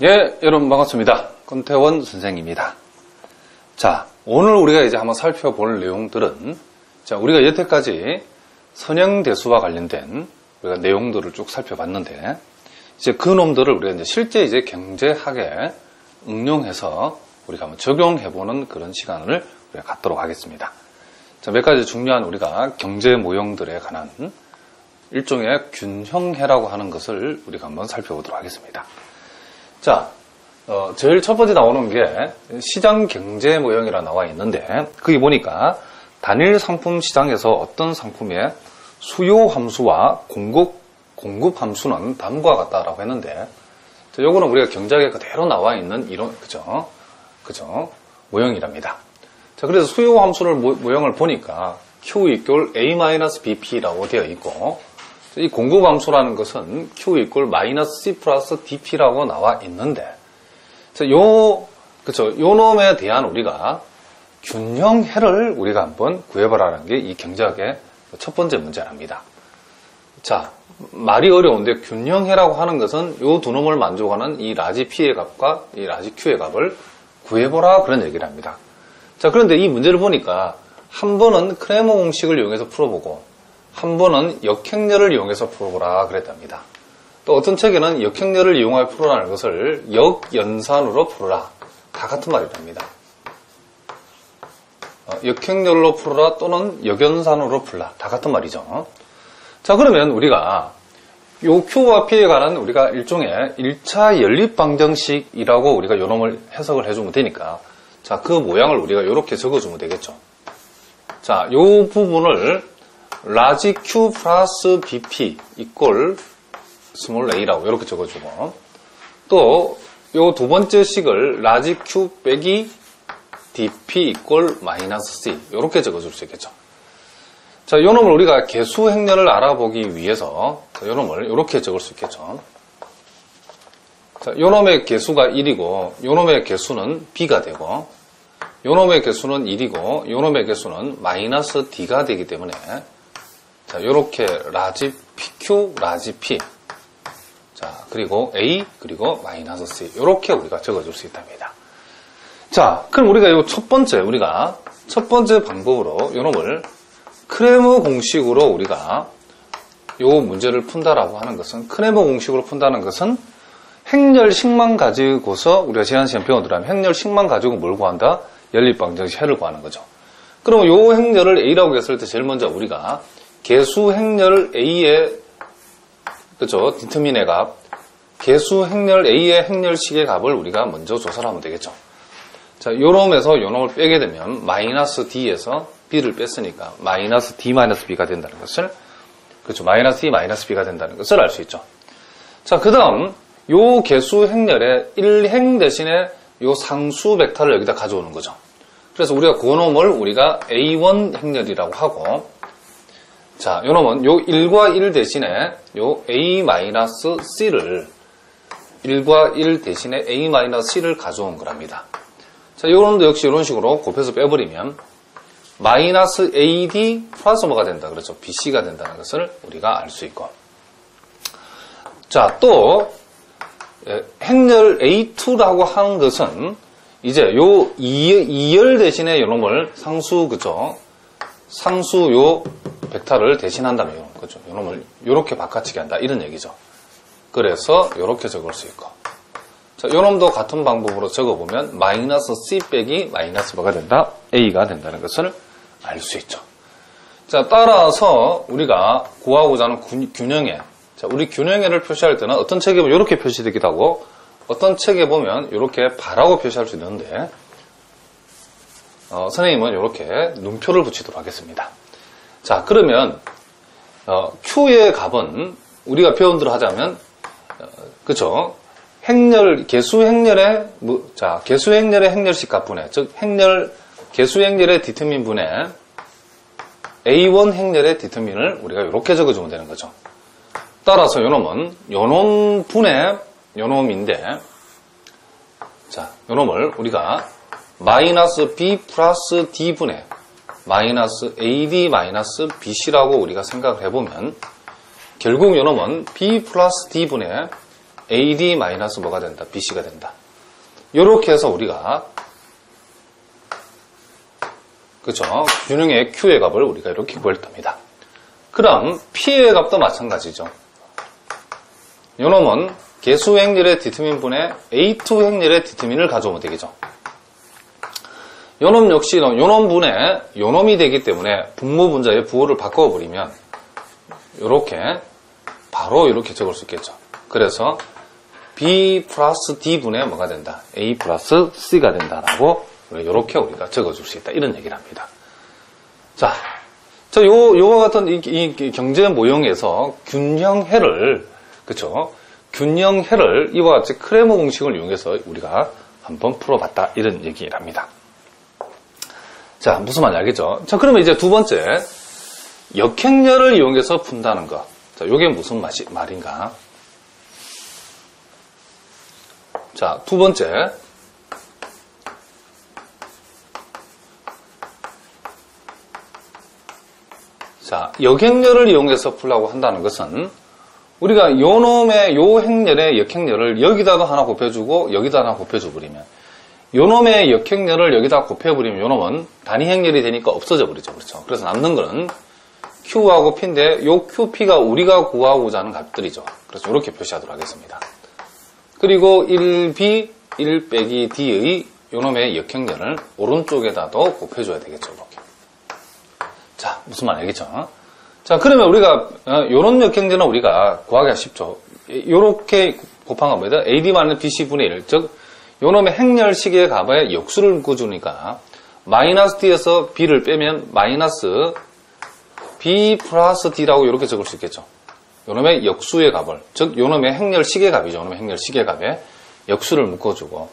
예, 여러분 반갑습니다. 권태원 선생입니다. 자, 오늘 우리가 이제 한번 살펴볼 내용들은, 자, 우리가 여태까지 선형대수와 관련된 우리가 내용들을 쭉 살펴봤는데, 이제 그 놈들을 우리가 이제 실제 이제 경제학에 응용해서 우리가 한번 적용해보는 그런 시간을 우리가 갖도록 하겠습니다. 자, 몇 가지 중요한 우리가 경제 모형들에 관한 일종의 균형해라고 하는 것을 우리가 한번 살펴보도록 하겠습니다. 자, 제일 첫 번째 나오는 게 시장 경제 모형이라 나와 있는데, 거기 보니까 단일 상품 시장에서 어떤 상품의 수요 함수와 공급 함수는 다음과 같다라고 했는데, 자, 요거는 우리가 경제학에 그대로 나와 있는 이론, 그죠? 모형이랍니다. 자, 그래서 수요 함수를 모형을 보니까 Q equal A-BP라고 되어 있고, 이 공급 함수라는 것은 Q equal -C 플러스 DP라고 나와 있는데, 자, 요 놈에 대한 우리가 균형해를 우리가 한번 구해보라는 게 이 경제학의 첫 번째 문제랍니다. 자, 말이 어려운데 균형해라고 하는 것은 요 두 놈을 만족하는 이 라지 P의 값과 이 라지 Q의 값을 구해보라 그런 얘기를 합니다. 자, 그런데 이 문제를 보니까 한 번은 크레머 공식을 이용해서 풀어보고 한 번은 역행렬을 이용해서 풀어보라 그랬답니다. 또 어떤 책에는 역행렬을 이용하여 풀어라는 것을 역연산으로 풀어라, 다 같은 말이랍니다. 역행렬로 풀어라 또는 역연산으로 풀라, 다 같은 말이죠. 자, 그러면 우리가 요 Q와 P에 관한 우리가 일종의 1차 연립 방정식이라고 우리가 요 놈을 해석을 해주면 되니까, 자, 그 모양을 우리가 이렇게 적어주면 되겠죠. 자, 요 부분을 라지 Q 플러스 BP 이꼴 스몰 a라고 이렇게 적어주고, 또 요 두 번째 식을 라지 Q 빼기 DP 이꼴 마이너스 C 이렇게 적어줄 수 있겠죠. 자, 요 놈을 우리가 개수 행렬을 알아보기 위해서 요 놈을 이렇게 적을 수 있겠죠. 자, 요 놈의 개수가 1이고 요 놈의 개수는 B가 되고 요 놈의 개수는 1이고 요 놈의 개수는 마이너스 D가 되기 때문에, 자, 요렇게 라지 PQ, 라지 P, 자, 그리고 A, 그리고 마이너스 C, 요렇게 우리가 적어줄 수 있답니다. 자, 그럼 우리가 첫 번째 방법으로 요 놈을 크레머 공식으로 우리가 요 문제를 푼다라고 하는 것은, 크레머 공식으로 푼다는 것은 행렬식만 가지고서 우리가 지난 시간 배우더라면 행렬식만 가지고 뭘 구한다? 연립방정식 해를 구하는 거죠. 그러면 요 행렬을 A라고 했을 때 제일 먼저 우리가 개수 행렬 A의, 그죠? 디터민의 값, 개수 행렬 A의 행렬식의 값을 우리가 먼저 조사를 하면 되겠죠. 자, 요 놈에서 요 놈을 빼게 되면 마이너스 D에서 B를 뺐으니까 마이너스 D 마이너스 B가 된다는 것을, 그렇죠? 마이너스 D 마이너스 B가 된다는 것을 알 수 있죠. 자, 그 다음 요 개수 행렬의 1행 대신에 요 상수 벡터를 여기다 가져오는 거죠. 그래서 우리가 그 놈을 우리가 A1 행렬이라고 하고, 자, 요 놈은 요 1과 1 대신에 요 A-C를 1과 1 대신에 A-C를 가져온 거랍니다. 자, 요 놈도 역시 이런 식으로 곱해서 빼버리면 마이너스 AD 플러스 뭐가 된다 그렇죠? BC가 된다는 것을 우리가 알 수 있고, 자, 또 행렬 A2라고 하는 것은 이제 요 2열 대신에 요 놈을 상수, 그죠? 상수 요 벡터를 대신한다면, 그죠? 요 놈을 요렇게 바꿔치기 한다, 이런 얘기죠. 그래서 요렇게 적을 수 있고, 자, 요 놈도 같은 방법으로 적어보면 마이너스 C 빼기 마이너스 뭐가 된다? A가 된다는 것을 알 수 있죠. 자, 따라서 우리가 구하고자 하는 균형해. 자, 우리 균형해를 표시할 때는 어떤 책에 보면 이렇게 표시되기도 하고, 어떤 책에 보면 이렇게 바라고 표시할 수 있는데, 선생님은 이렇게 눈표를 붙이도록 하겠습니다. 자, 그러면 Q의 값은 우리가 배운 대로 하자면, 그쵸? 개수 행렬의 행렬식 값분해, 즉 개수 행렬의 디터민 분해 A1 행렬의 디터민을 우리가 이렇게 적어주면 되는 거죠. 따라서 요놈은 요놈 분해 요놈인데, 자, 요놈을 우리가 마이너스 B 플러스 D 분해 마이너스 AD 마이너스 BC라고 우리가 생각을 해보면, 결국 요놈은 B 플러스 D 분해 AD 마이너스 뭐가 된다? BC가 된다. 요렇게 해서 우리가 그죠? 균형의 Q의 값을 우리가 이렇게 구할 겁니다. 그럼 P의 값도 마찬가지죠. 요놈은 개수 행렬의 디터민분의 A2 행렬의 디터민을 가져오면 되겠죠. 요놈 역시 요놈분의 요놈이 되기 때문에 분모 분자의 부호를 바꿔버리면 요렇게 바로 이렇게 적을 수 있겠죠. 그래서 B 플러스 D분의 뭐가 된다? A 플러스 C가 된다라고 이렇게 우리가 적어줄 수 있다. 이런 얘기를 합니다. 자, 요와 같은 이 경제 모형에서 균형해를, 그쵸? 균형해를 이와 같이 크레머 공식을 이용해서 우리가 한번 풀어봤다. 이런 얘기를 합니다. 자, 무슨 말인지 알겠죠? 자, 그러면 이제 두 번째, 역행렬을 이용해서 푼다는 거. 자, 요게 무슨 말인가? 자, 두 번째. 자, 역행렬을 이용해서 풀라고 한다는 것은 우리가 요놈의 요 행렬의 역행렬을 여기다가 하나 곱해주고 여기다 하나 곱해줘버리면 요놈의 역행렬을 여기다 곱해버리면 요놈은 단위 행렬이 되니까 없어져 버리죠. 그렇죠? 그래서 남는 거는 Q하고 P인데 요 QP가 우리가 구하고자 하는 값들이죠. 그래서 이렇게 표시하도록 하겠습니다. 그리고 1B, 1 빼기 D의 요놈의 역행렬을 오른쪽에다도 곱해줘야 되겠죠. 이렇게. 자, 무슨 말 알겠죠? 자, 그러면 우리가 요런 역행렬은 우리가 구하기가 쉽죠. 요렇게 곱한 건 뭐다? AD-BC분의 1, 즉 요놈의 행렬식의 값에 역수를 묶어주니까 마이너스 D에서 B를 빼면 마이너스 B 플러스 D라고 이렇게 적을 수 있겠죠. 요놈의 역수의 값을, 즉 요놈의 행렬식의 값이죠. 요놈의 행렬식의 값에 역수를 묶어주고,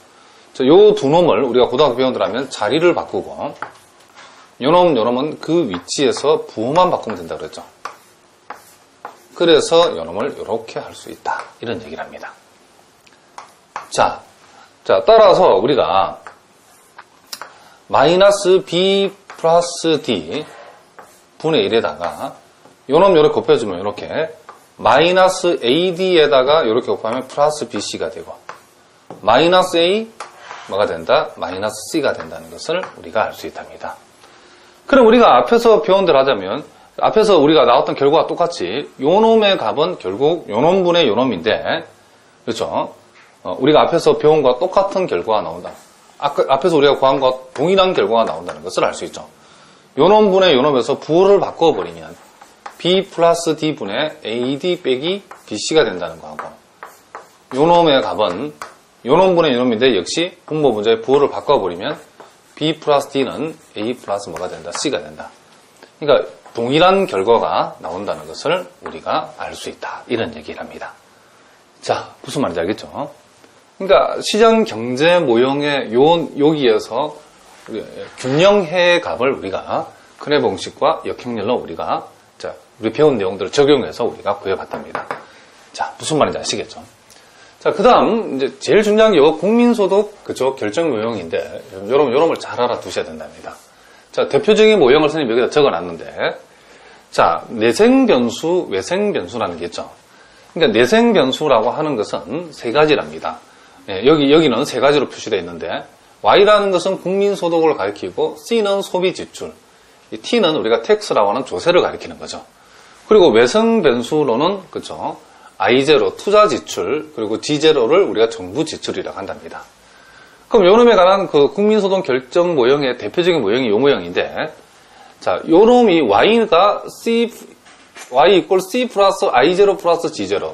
요 두 놈을 우리가 고등학교 배운다면 자리를 바꾸고, 요놈은 그 위치에서 부호만 바꾸면 된다고 그랬죠. 그래서 요놈을 이렇게 할 수 있다. 이런 얘기를 합니다. 자, 따라서 우리가 마이너스 B 플러스 D 분의 1에다가 요놈 요렇게 곱해주면 이렇게 마이너스 AD에다가 이렇게 곱하면 플러스 BC가 되고 마이너스 A 뭐가 된다? 마이너스 C가 된다는 것을 우리가 알 수 있답니다. 그럼 우리가 앞에서 배운 대로 하자면 앞에서 우리가 나왔던 결과와 똑같이 요놈의 값은 결국 요놈분의 요놈인데 그렇죠? 우리가 앞에서 배운 것과 똑같은 결과가 나온다. 앞에서 우리가 구한 것과 동일한 결과가 나온다는 것을 알 수 있죠. 요놈분의 요놈에서 부호를 바꿔버리면 B 플러스 D분의 AD 빼기 BC가 된다는 거하고 요놈의 값은 요놈분의 요놈인데 역시 분모 분자의 부호를 바꿔버리면 B 플러스 D는 A 플러스 뭐가 된다? C가 된다. 그러니까 동일한 결과가 나온다는 것을 우리가 알 수 있다. 이런 얘기를 합니다. 자, 무슨 말인지 알겠죠? 그러니까 시장 경제 모형의 여기에서 균형해의 값을 우리가 크레 공식과 역행렬로 우리가 우리 배운 내용들을 적용해서 우리가 구해봤답니다. 자, 무슨 말인지 아시겠죠? 자, 그 다음, 이제 제일 중요한 게 국민소득, 그죠? 결정 모형인데, 여러분, 요놈을 잘 알아두셔야 된답니다. 자, 대표적인 모형을 선생님이 여기다 적어 놨는데, 자, 내생변수, 외생변수라는 게 있죠. 그러니까 내생변수라고 하는 것은 세 가지랍니다. 예, 여기는 세 가지로 표시되어 있는데, Y라는 것은 국민소득을 가리키고, C는 소비지출, T는 우리가 텍스라고 하는 조세를 가리키는 거죠. 그리고 외생변수로는, 그죠? I0, 투자 지출, 그리고 G0를 우리가 정부 지출이라고 한답니다. 그럼 요놈에 관한 그 국민소득 결정 모형의 대표적인 모형이 요 모형인데, 자, 요놈이 Y가 Y 이꼴 C 플러스 I0 플러스 G0,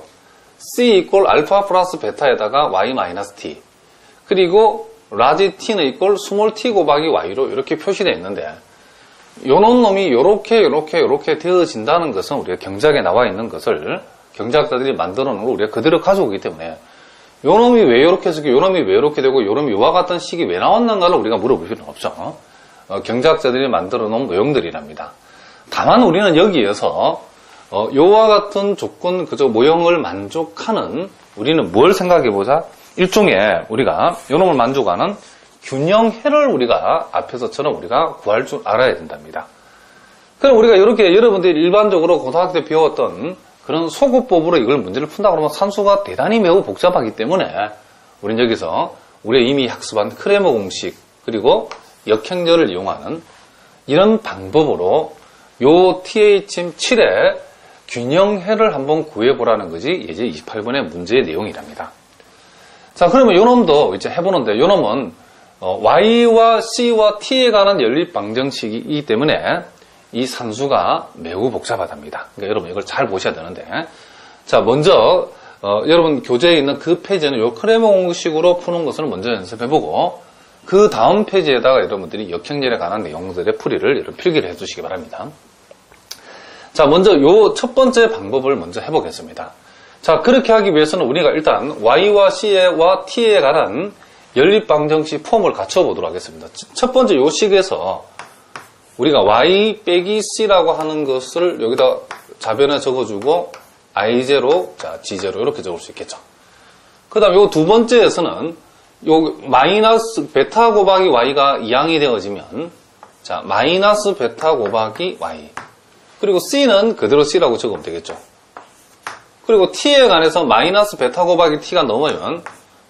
C 이꼴 알파 플러스 베타에다가 Y 마이너스 T, 그리고 라지 T는 이꼴 스몰 T 곱하기 Y로 이렇게 표시되어 있는데, 요놈 놈이 요렇게 되어진다는 것은 우리가 경작에 나와 있는 것을 경제학자들이 만들어 놓은 걸 우리가 그대로 가져오기 때문에 요놈이 왜 이렇게 되고 요놈이 왜 이렇게 되고 요놈이 요와 같은 식이 왜 나왔는가를 우리가 물어볼 필요는 없죠. 경제학자들이 만들어 놓은 모형들이랍니다. 다만 우리는 여기에서 요와 같은 조건 그저 모형을 만족하는 우리는 뭘 생각해 보자? 일종의 우리가 요놈을 만족하는 균형해를 우리가 앞에서처럼 우리가 구할 줄 알아야 된답니다. 그럼 우리가 이렇게 여러분들이 일반적으로 고등학교 때 배웠던 그런 소구법으로 이걸 문제를 푼다 그러면 산수가 대단히 매우 복잡하기 때문에 우리는 여기서 우리가 이미 학습한 크레머 공식 그리고 역행렬을 이용하는 이런 방법으로 요 THM7의 균형해를 한번 구해보라는 것이 예제 28번의 문제의 내용이랍니다. 자, 그러면 요 놈도 이제 해보는데 요 놈은 Y와 C와 T에 관한 연립 방정식이기 때문에 이 산수가 매우 복잡하답니다. 그러니까 여러분 이걸 잘 보셔야 되는데 자, 먼저 여러분 교재에 있는 그 페이지는 요 크레머 공식으로 푸는 것을 먼저 연습해보고 그 다음 페이지에다가 여러분들이 역행렬에 관한 내용들의 풀이를 여러분 필기를 해주시기 바랍니다. 자, 먼저 요 첫 번째 방법을 먼저 해보겠습니다. 자, 그렇게 하기 위해서는 우리가 일단 Y와 C와 T에 관한 연립방정식 폼을 갖춰보도록 하겠습니다. 첫 번째 요 식에서 우리가 Y 빼기 C라고 하는 것을 여기다 좌변에 적어주고 I0, 자, G0 이렇게 적을 수 있겠죠. 그 다음 요 두 번째에서는 요 마이너스 베타 곱하기 Y가 이항이 되어지면 자, 마이너스 베타 곱하기 Y 그리고 C는 그대로 C라고 적으면 되겠죠. 그리고 T에 관해서 마이너스 베타 곱하기 T가 넘으면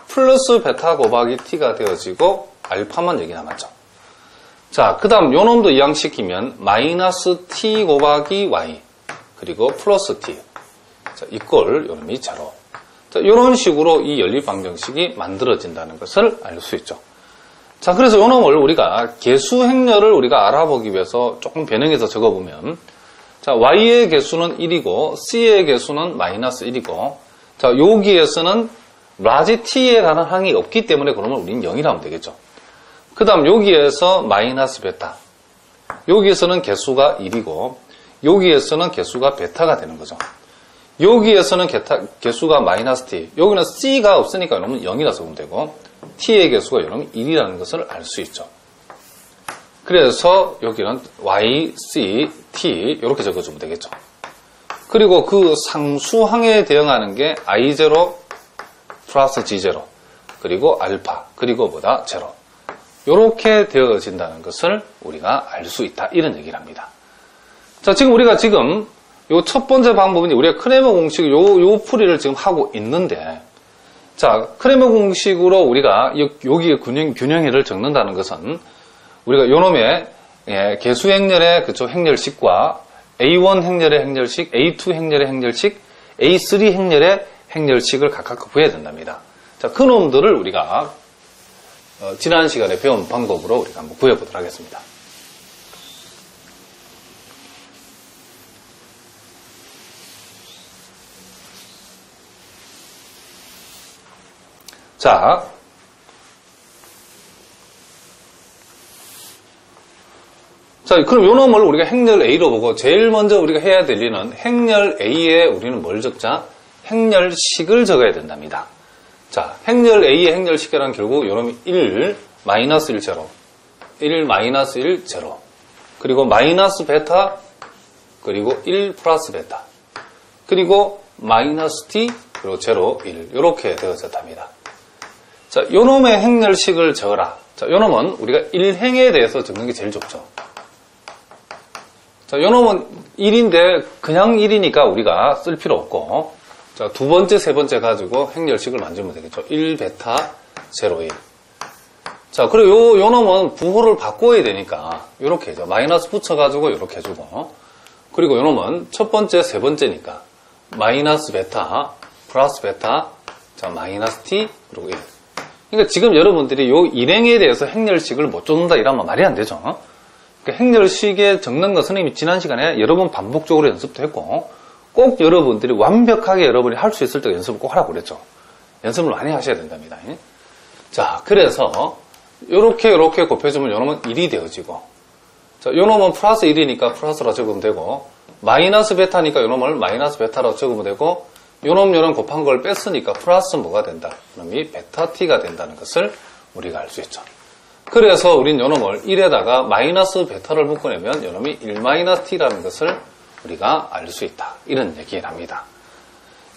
플러스 베타 곱하기 T가 되어지고 알파만 여기 남았죠. 자, 그 다음 요 놈도 이항시키면 마이너스 T 곱하기 Y 그리고 플러스 T 자, 이꼴 요 놈이 제로. 자, 이런 식으로 이 연립방정식이 만들어진다는 것을 알 수 있죠. 자, 그래서 요 놈을 우리가 개수행렬을 우리가 알아보기 위해서 조금 변형해서 적어보면 자, Y의 개수는 1이고 C의 개수는 마이너스 1이고 자, 여기에서는 라지 T에 관한 항이 없기 때문에 그러면 우리는 0이라 하면 되겠죠. 그 다음 여기에서 마이너스 베타 여기에서는 개수가 1이고 여기에서는 개수가 베타가 되는 거죠. 여기에서는 개수가 마이너스 T 여기는 C가 없으니까 이러면 0이라 적으면 되고 T의 개수가 이러면 1이라는 것을 알 수 있죠. 그래서 여기는 Y, C, T 이렇게 적어주면 되겠죠. 그리고 그 상수항에 대응하는 게 I0 플러스 G0 그리고 알파 그리고 뭐다? 제로 이렇게 되어진다는 것을 우리가 알 수 있다 이런 얘기를 합니다. 자, 지금 우리가 지금 요 첫 번째 방법은 우리가 크레머 공식 요 풀이를 지금 하고 있는데 자, 크레머 공식으로 우리가 여기에 균형해를 적는다는 것은 우리가 요놈의 개수 행렬의 그쪽 행렬식과 A1 행렬의 행렬식, A2 행렬의 행렬식, A3 행렬의 행렬식을 각각 구해야 된답니다. 자, 그 놈들을 우리가 지난 시간에 배운 방법으로 우리가 한번 구해보도록 하겠습니다. 자, 그럼 요 놈을 우리가 행렬 A로 보고 제일 먼저 우리가 해야 될 일은 행렬 A에 우리는 뭘 적자? 행렬식을 적어야 된답니다. 자, 행렬 A의 행렬식이란 결국 요 놈이 1, 마이너스 1, 제로 1, 마이너스 1, 제로 그리고 마이너스 베타 그리고 1 플러스 베타 그리고 마이너스 T 그리고 제로 1 이렇게 되어졌답니다. 자, 요 놈의 행렬식을 적어라. 자, 요 놈은 우리가 1행에 대해서 적는 게 제일 좋죠. 자, 요 놈은 1인데 그냥 1이니까 우리가 쓸 필요 없고 자, 두 번째, 세 번째 가지고 행렬식을 만들면 되겠죠. 1 베타 0 1 자, 그리고 요 놈은 부호를 바꿔야 되니까 요렇게 해줘. 마이너스 붙여가지고 요렇게 해주고 그리고 요 놈은 첫 번째, 세 번째니까 마이너스 베타 플러스 베타 자, 마이너스 T 그리고 1 그러니까 지금 여러분들이 요 일행에 대해서 행렬식을 못 쫓는다 이러면 말이 안 되죠. 그러니까 행렬식에 적는 것은 이미 지난 시간에 여러 번 반복적으로 연습도 했고 꼭 여러분들이 완벽하게 여러분이 할 수 있을 때 연습을 꼭 하라고 그랬죠. 연습을 많이 하셔야 된답니다. 자, 그래서 요렇게 곱해주면 요놈은 1이 되어지고 자, 요놈은 플러스 1이니까 플러스로 적으면 되고 마이너스 베타니까 요놈을 마이너스 베타로 적으면 되고 요놈 곱한 걸 뺐으니까 플러스 뭐가 된다? 요놈이 베타 T가 된다는 것을 우리가 알 수 있죠. 그래서 우린 요놈을 1에다가 마이너스 베타를 묶어내면 요놈이 1 마이너스 T라는 것을 우리가 알 수 있다. 이런 얘기를 합니다.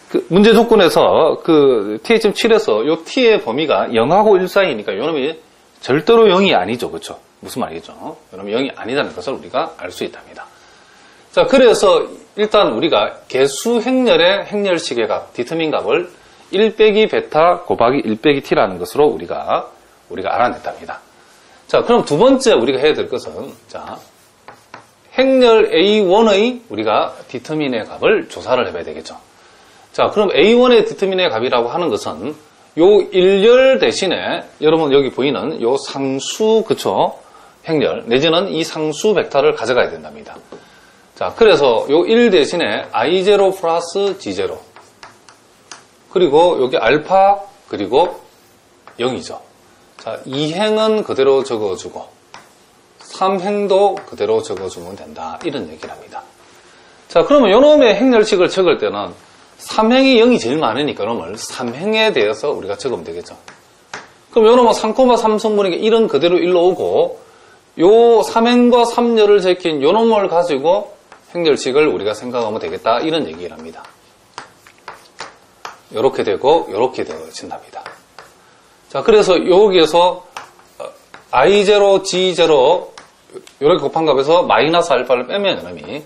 그 문제 조건에서 그 THM7에서 요 T의 범위가 0하고 1 사이니까 요놈이 절대로 0이 아니죠. 그렇죠? 무슨 말이겠죠? 요놈이 0이 아니라는 것을 우리가 알 수 있답니다. 자, 그래서 일단 우리가 개수 행렬의 행렬식의 값, 디터민 값을 1 빼기 베타 곱하기 1 빼기 t라는 것으로 우리가 알아냈답니다. 자, 그럼 두 번째 우리가 해야 될 것은, 자, 행렬 A1의 우리가 디터민의 값을 조사를 해봐야 되겠죠. 자, 그럼 A1의 디터민의 값이라고 하는 것은 요 일렬 대신에 여러분 여기 보이는 요 상수, 그쵸? 행렬, 내지는 이 상수 벡터를 가져가야 된답니다. 자, 그래서 요 1 대신에 I0 플러스 G0. 그리고 여기 알파, 그리고 0이죠. 자, 2행은 그대로 적어주고, 3행도 그대로 적어주면 된다. 이런 얘기를 합니다. 자, 그러면 요놈의 행렬식을 적을 때는 3행이 0이 제일 많으니까 요놈을 3행에 대해서 우리가 적으면 되겠죠. 그럼 요놈은 3,3성분이니까 1은 그대로 1로 오고, 요 3행과 3열을 제낀 요놈을 가지고 행렬식을 우리가 생각하면 되겠다. 이런 얘기를 합니다. 요렇게 되고, 요렇게 되어진답니다. 자, 그래서 여기에서 I0, G0, 요렇게 곱한 값에서 마이너스 알파를 빼면 이놈이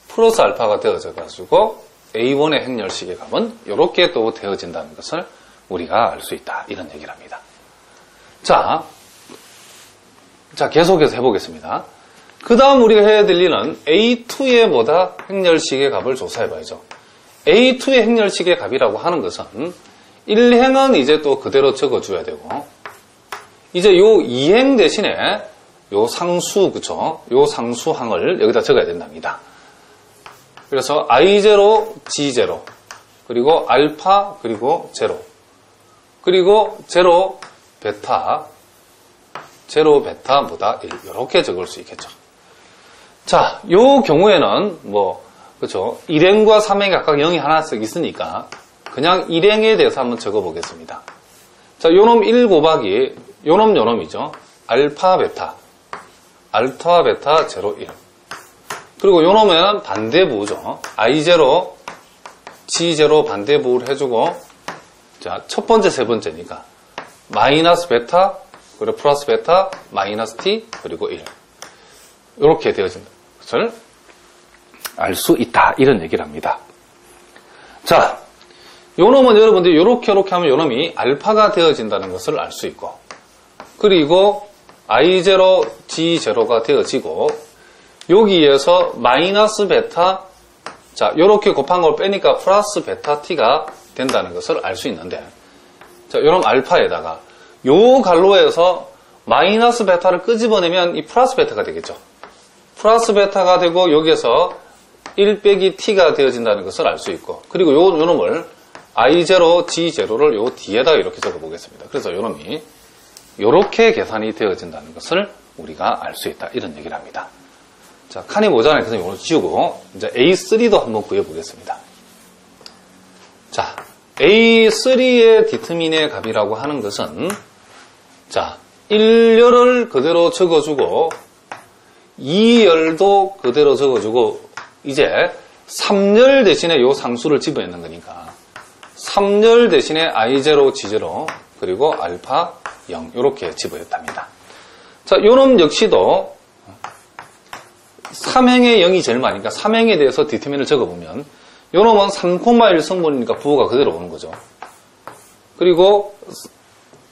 플러스 알파가 되어져가지고 A1의 행렬식의 값은 요렇게 또 되어진다는 것을 우리가 알 수 있다. 이런 얘기를 합니다. 자, 계속해서 해보겠습니다. 그 다음 우리가 해야 될 일은 A2의 뭐다? 행렬식의 값을 조사해봐야죠. A2의 행렬식의 값이라고 하는 것은 1행은 이제 또 그대로 적어줘야 되고, 이제 요 2행 대신에 요 상수, 그쵸? 요 상수항을 여기다 적어야 된답니다. 그래서 I0, G0, 그리고 알파, 그리고 0, 그리고 0, 베타, 0, 베타보다 1, 이렇게 적을 수 있겠죠. 자, 요 경우에는 그쵸? 1행과 3행이 각각 0이 하나씩 있으니까 그냥 1행에 대해서 한번 적어보겠습니다. 자, 요놈 1 곱하기 요놈이죠. 알파, 베타, 알파, 베타, 0, 1. 그리고 요놈은 반대부호죠. I0, G0 반대부호를 해주고, 자, 첫 번째, 세 번째니까 마이너스 베타, 그리고 플러스 베타, 마이너스 t, 그리고 1. 이렇게 되어진 것을 알 수 있다. 이런 얘기를 합니다. 자, 요놈은 여러분들 이렇게 하면 요놈이 알파가 되어진다는 것을 알 수 있고, 그리고 I0, G0가 되어지고, 여기에서 마이너스 베타, 자, 요렇게 곱한 걸 빼니까 플러스 베타 t가 된다는 것을 알 수 있는데, 자, 요놈 알파에다가 요 갈로에서 마이너스 베타를 끄집어내면 이 플러스 베타가 되겠죠. 플러스 베타가 되고 여기에서 1 빼기 t가 되어진다는 것을 알 수 있고, 그리고 요 놈을 I0, G0를 요 뒤에다 이렇게 적어보겠습니다. 그래서 요 놈이 요렇게 계산이 되어진다는 것을 우리가 알 수 있다. 이런 얘기를 합니다. 자, 칸이 모자라니까 그래서 요걸 지우고 이제 A3도 한번 구해보겠습니다. 자, A3의 디터민의 값이라고 하는 것은, 자, 1열을 그대로 적어주고 2열도 그대로 적어주고, 이제 3열 대신에 요 상수를 집어넣는 거니까 3열 대신에 I0, G0, 그리고 알파 0 이렇게 집어넣답니다. 자, 요놈 역시도 3행의 0이 제일 많으니까 3행에 대해서 디터민을 적어보면 요놈은 3,1 성분이니까 부호가 그대로 오는 거죠. 그리고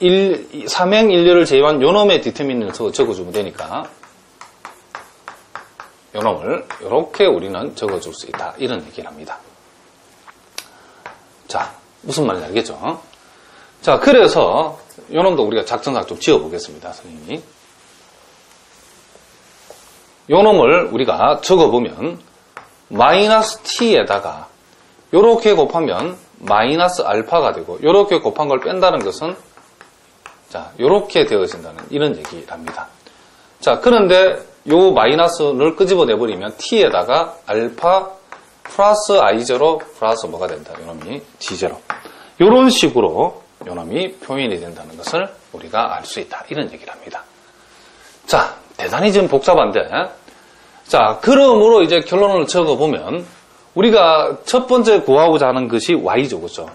3행 1열을 제외한 요놈의 디터민을 적어주면 되니까 요놈을 이렇게 우리는 적어줄 수 있다. 이런 얘기를 합니다. 자, 무슨 말인지 알겠죠? 자, 그래서 요놈도 우리가 작전상 좀 지어보겠습니다. 선생님이. 요놈을 우리가 적어보면 마이너스 t에다가 요렇게 곱하면 마이너스 알파가 되고, 요렇게 곱한 걸 뺀다는 것은, 자, 요렇게 되어진다는 이런 얘기를 합니다. 자, 그런데 요 마이너스를 끄집어내버리면 t에다가 알파 플러스 I0 플러스 뭐가 된다. 요놈이 G0. 요런 식으로 요놈이 표현이 된다는 것을 우리가 알 수 있다. 이런 얘기를 합니다. 자, 대단히 좀 복잡한데, 자, 그러므로 이제 결론을 적어보면 우리가 첫 번째 구하고자 하는 것이 y죠. 그렇죠?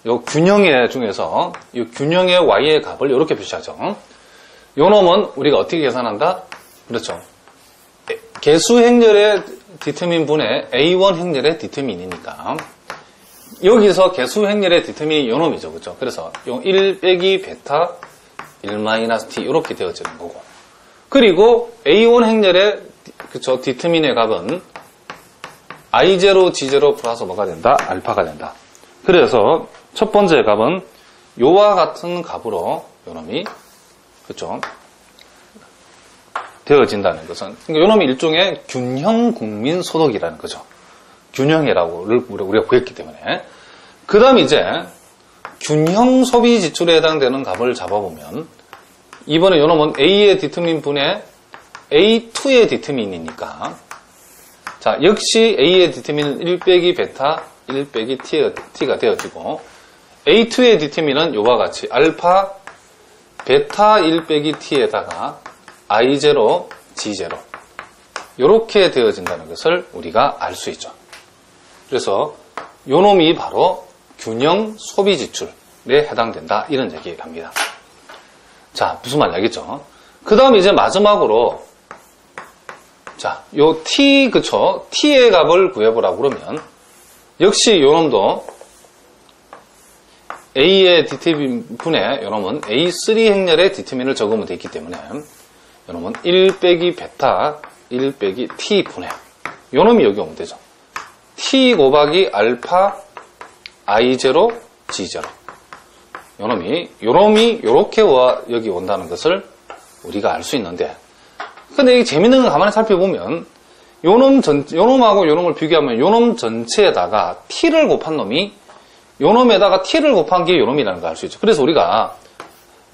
요 균형의 중에서 이 균형의 y의 값을 이렇게 표시하죠. 요 놈은 우리가 어떻게 계산한다? 그렇죠. 개수 행렬의 디터민 분의 A1 행렬의 디터민이니까 여기서 개수 행렬의 디터민이 요 놈이죠. 그죠? 그래서 요 1 빼기 베타 1 마이너스 t 이렇게 되어지는 거고, 그리고 A1 행렬의 그쵸 디터민의 값은 I0, G0 플러스 뭐가 된다? 알파가 된다. 그래서 첫 번째 값은 요와 같은 값으로 요 놈이 그쵸 되어진다는 것은, 그러니까 요 놈이 일종의 균형 국민 소득이라는 거죠. 균형이라고 우리가 구했기 때문에. 그 다음 이제 균형 소비 지출에 해당되는 값을 잡아보면, 이번에 요 놈은 A의 디터민 분의 A2의 디터민이니까, 자, 역시 A의 디터민은 1 빼기 베타 1 빼기 T가 되어지고, A2의 디터민은 요와 같이 알파 베타 1 빼기 T에다가 I0, G0 이렇게 되어진다는 것을 우리가 알 수 있죠. 그래서 요 놈이 바로 균형 소비 지출에 해당된다, 이런 얘기를 합니다. 자, 무슨 말인지 알겠죠? 그 다음 이제 마지막으로, 자, 요 T, 그쵸? T의 값을 구해보라고 그러면, 역시 요 놈도 A의 디터민 분의 요 놈은 A3 행렬의 디터민을 적으면 되기 때문에, 요 놈은 1 빼기 베타 1 빼기 T 분의 요 놈이 여기 오면 되죠. T 곱하기 알파 I0 G0 요 놈이 요렇게 여기 온다는 것을 우리가 알 수 있는데, 근데 이 재밌는 건 가만히 살펴보면 요 놈하고 요 놈을 비교하면 요 놈 전체에다가 T를 곱한 놈이 요 놈에다가 T를 곱한 게 요 놈이라는 걸 알 수 있죠. 그래서 우리가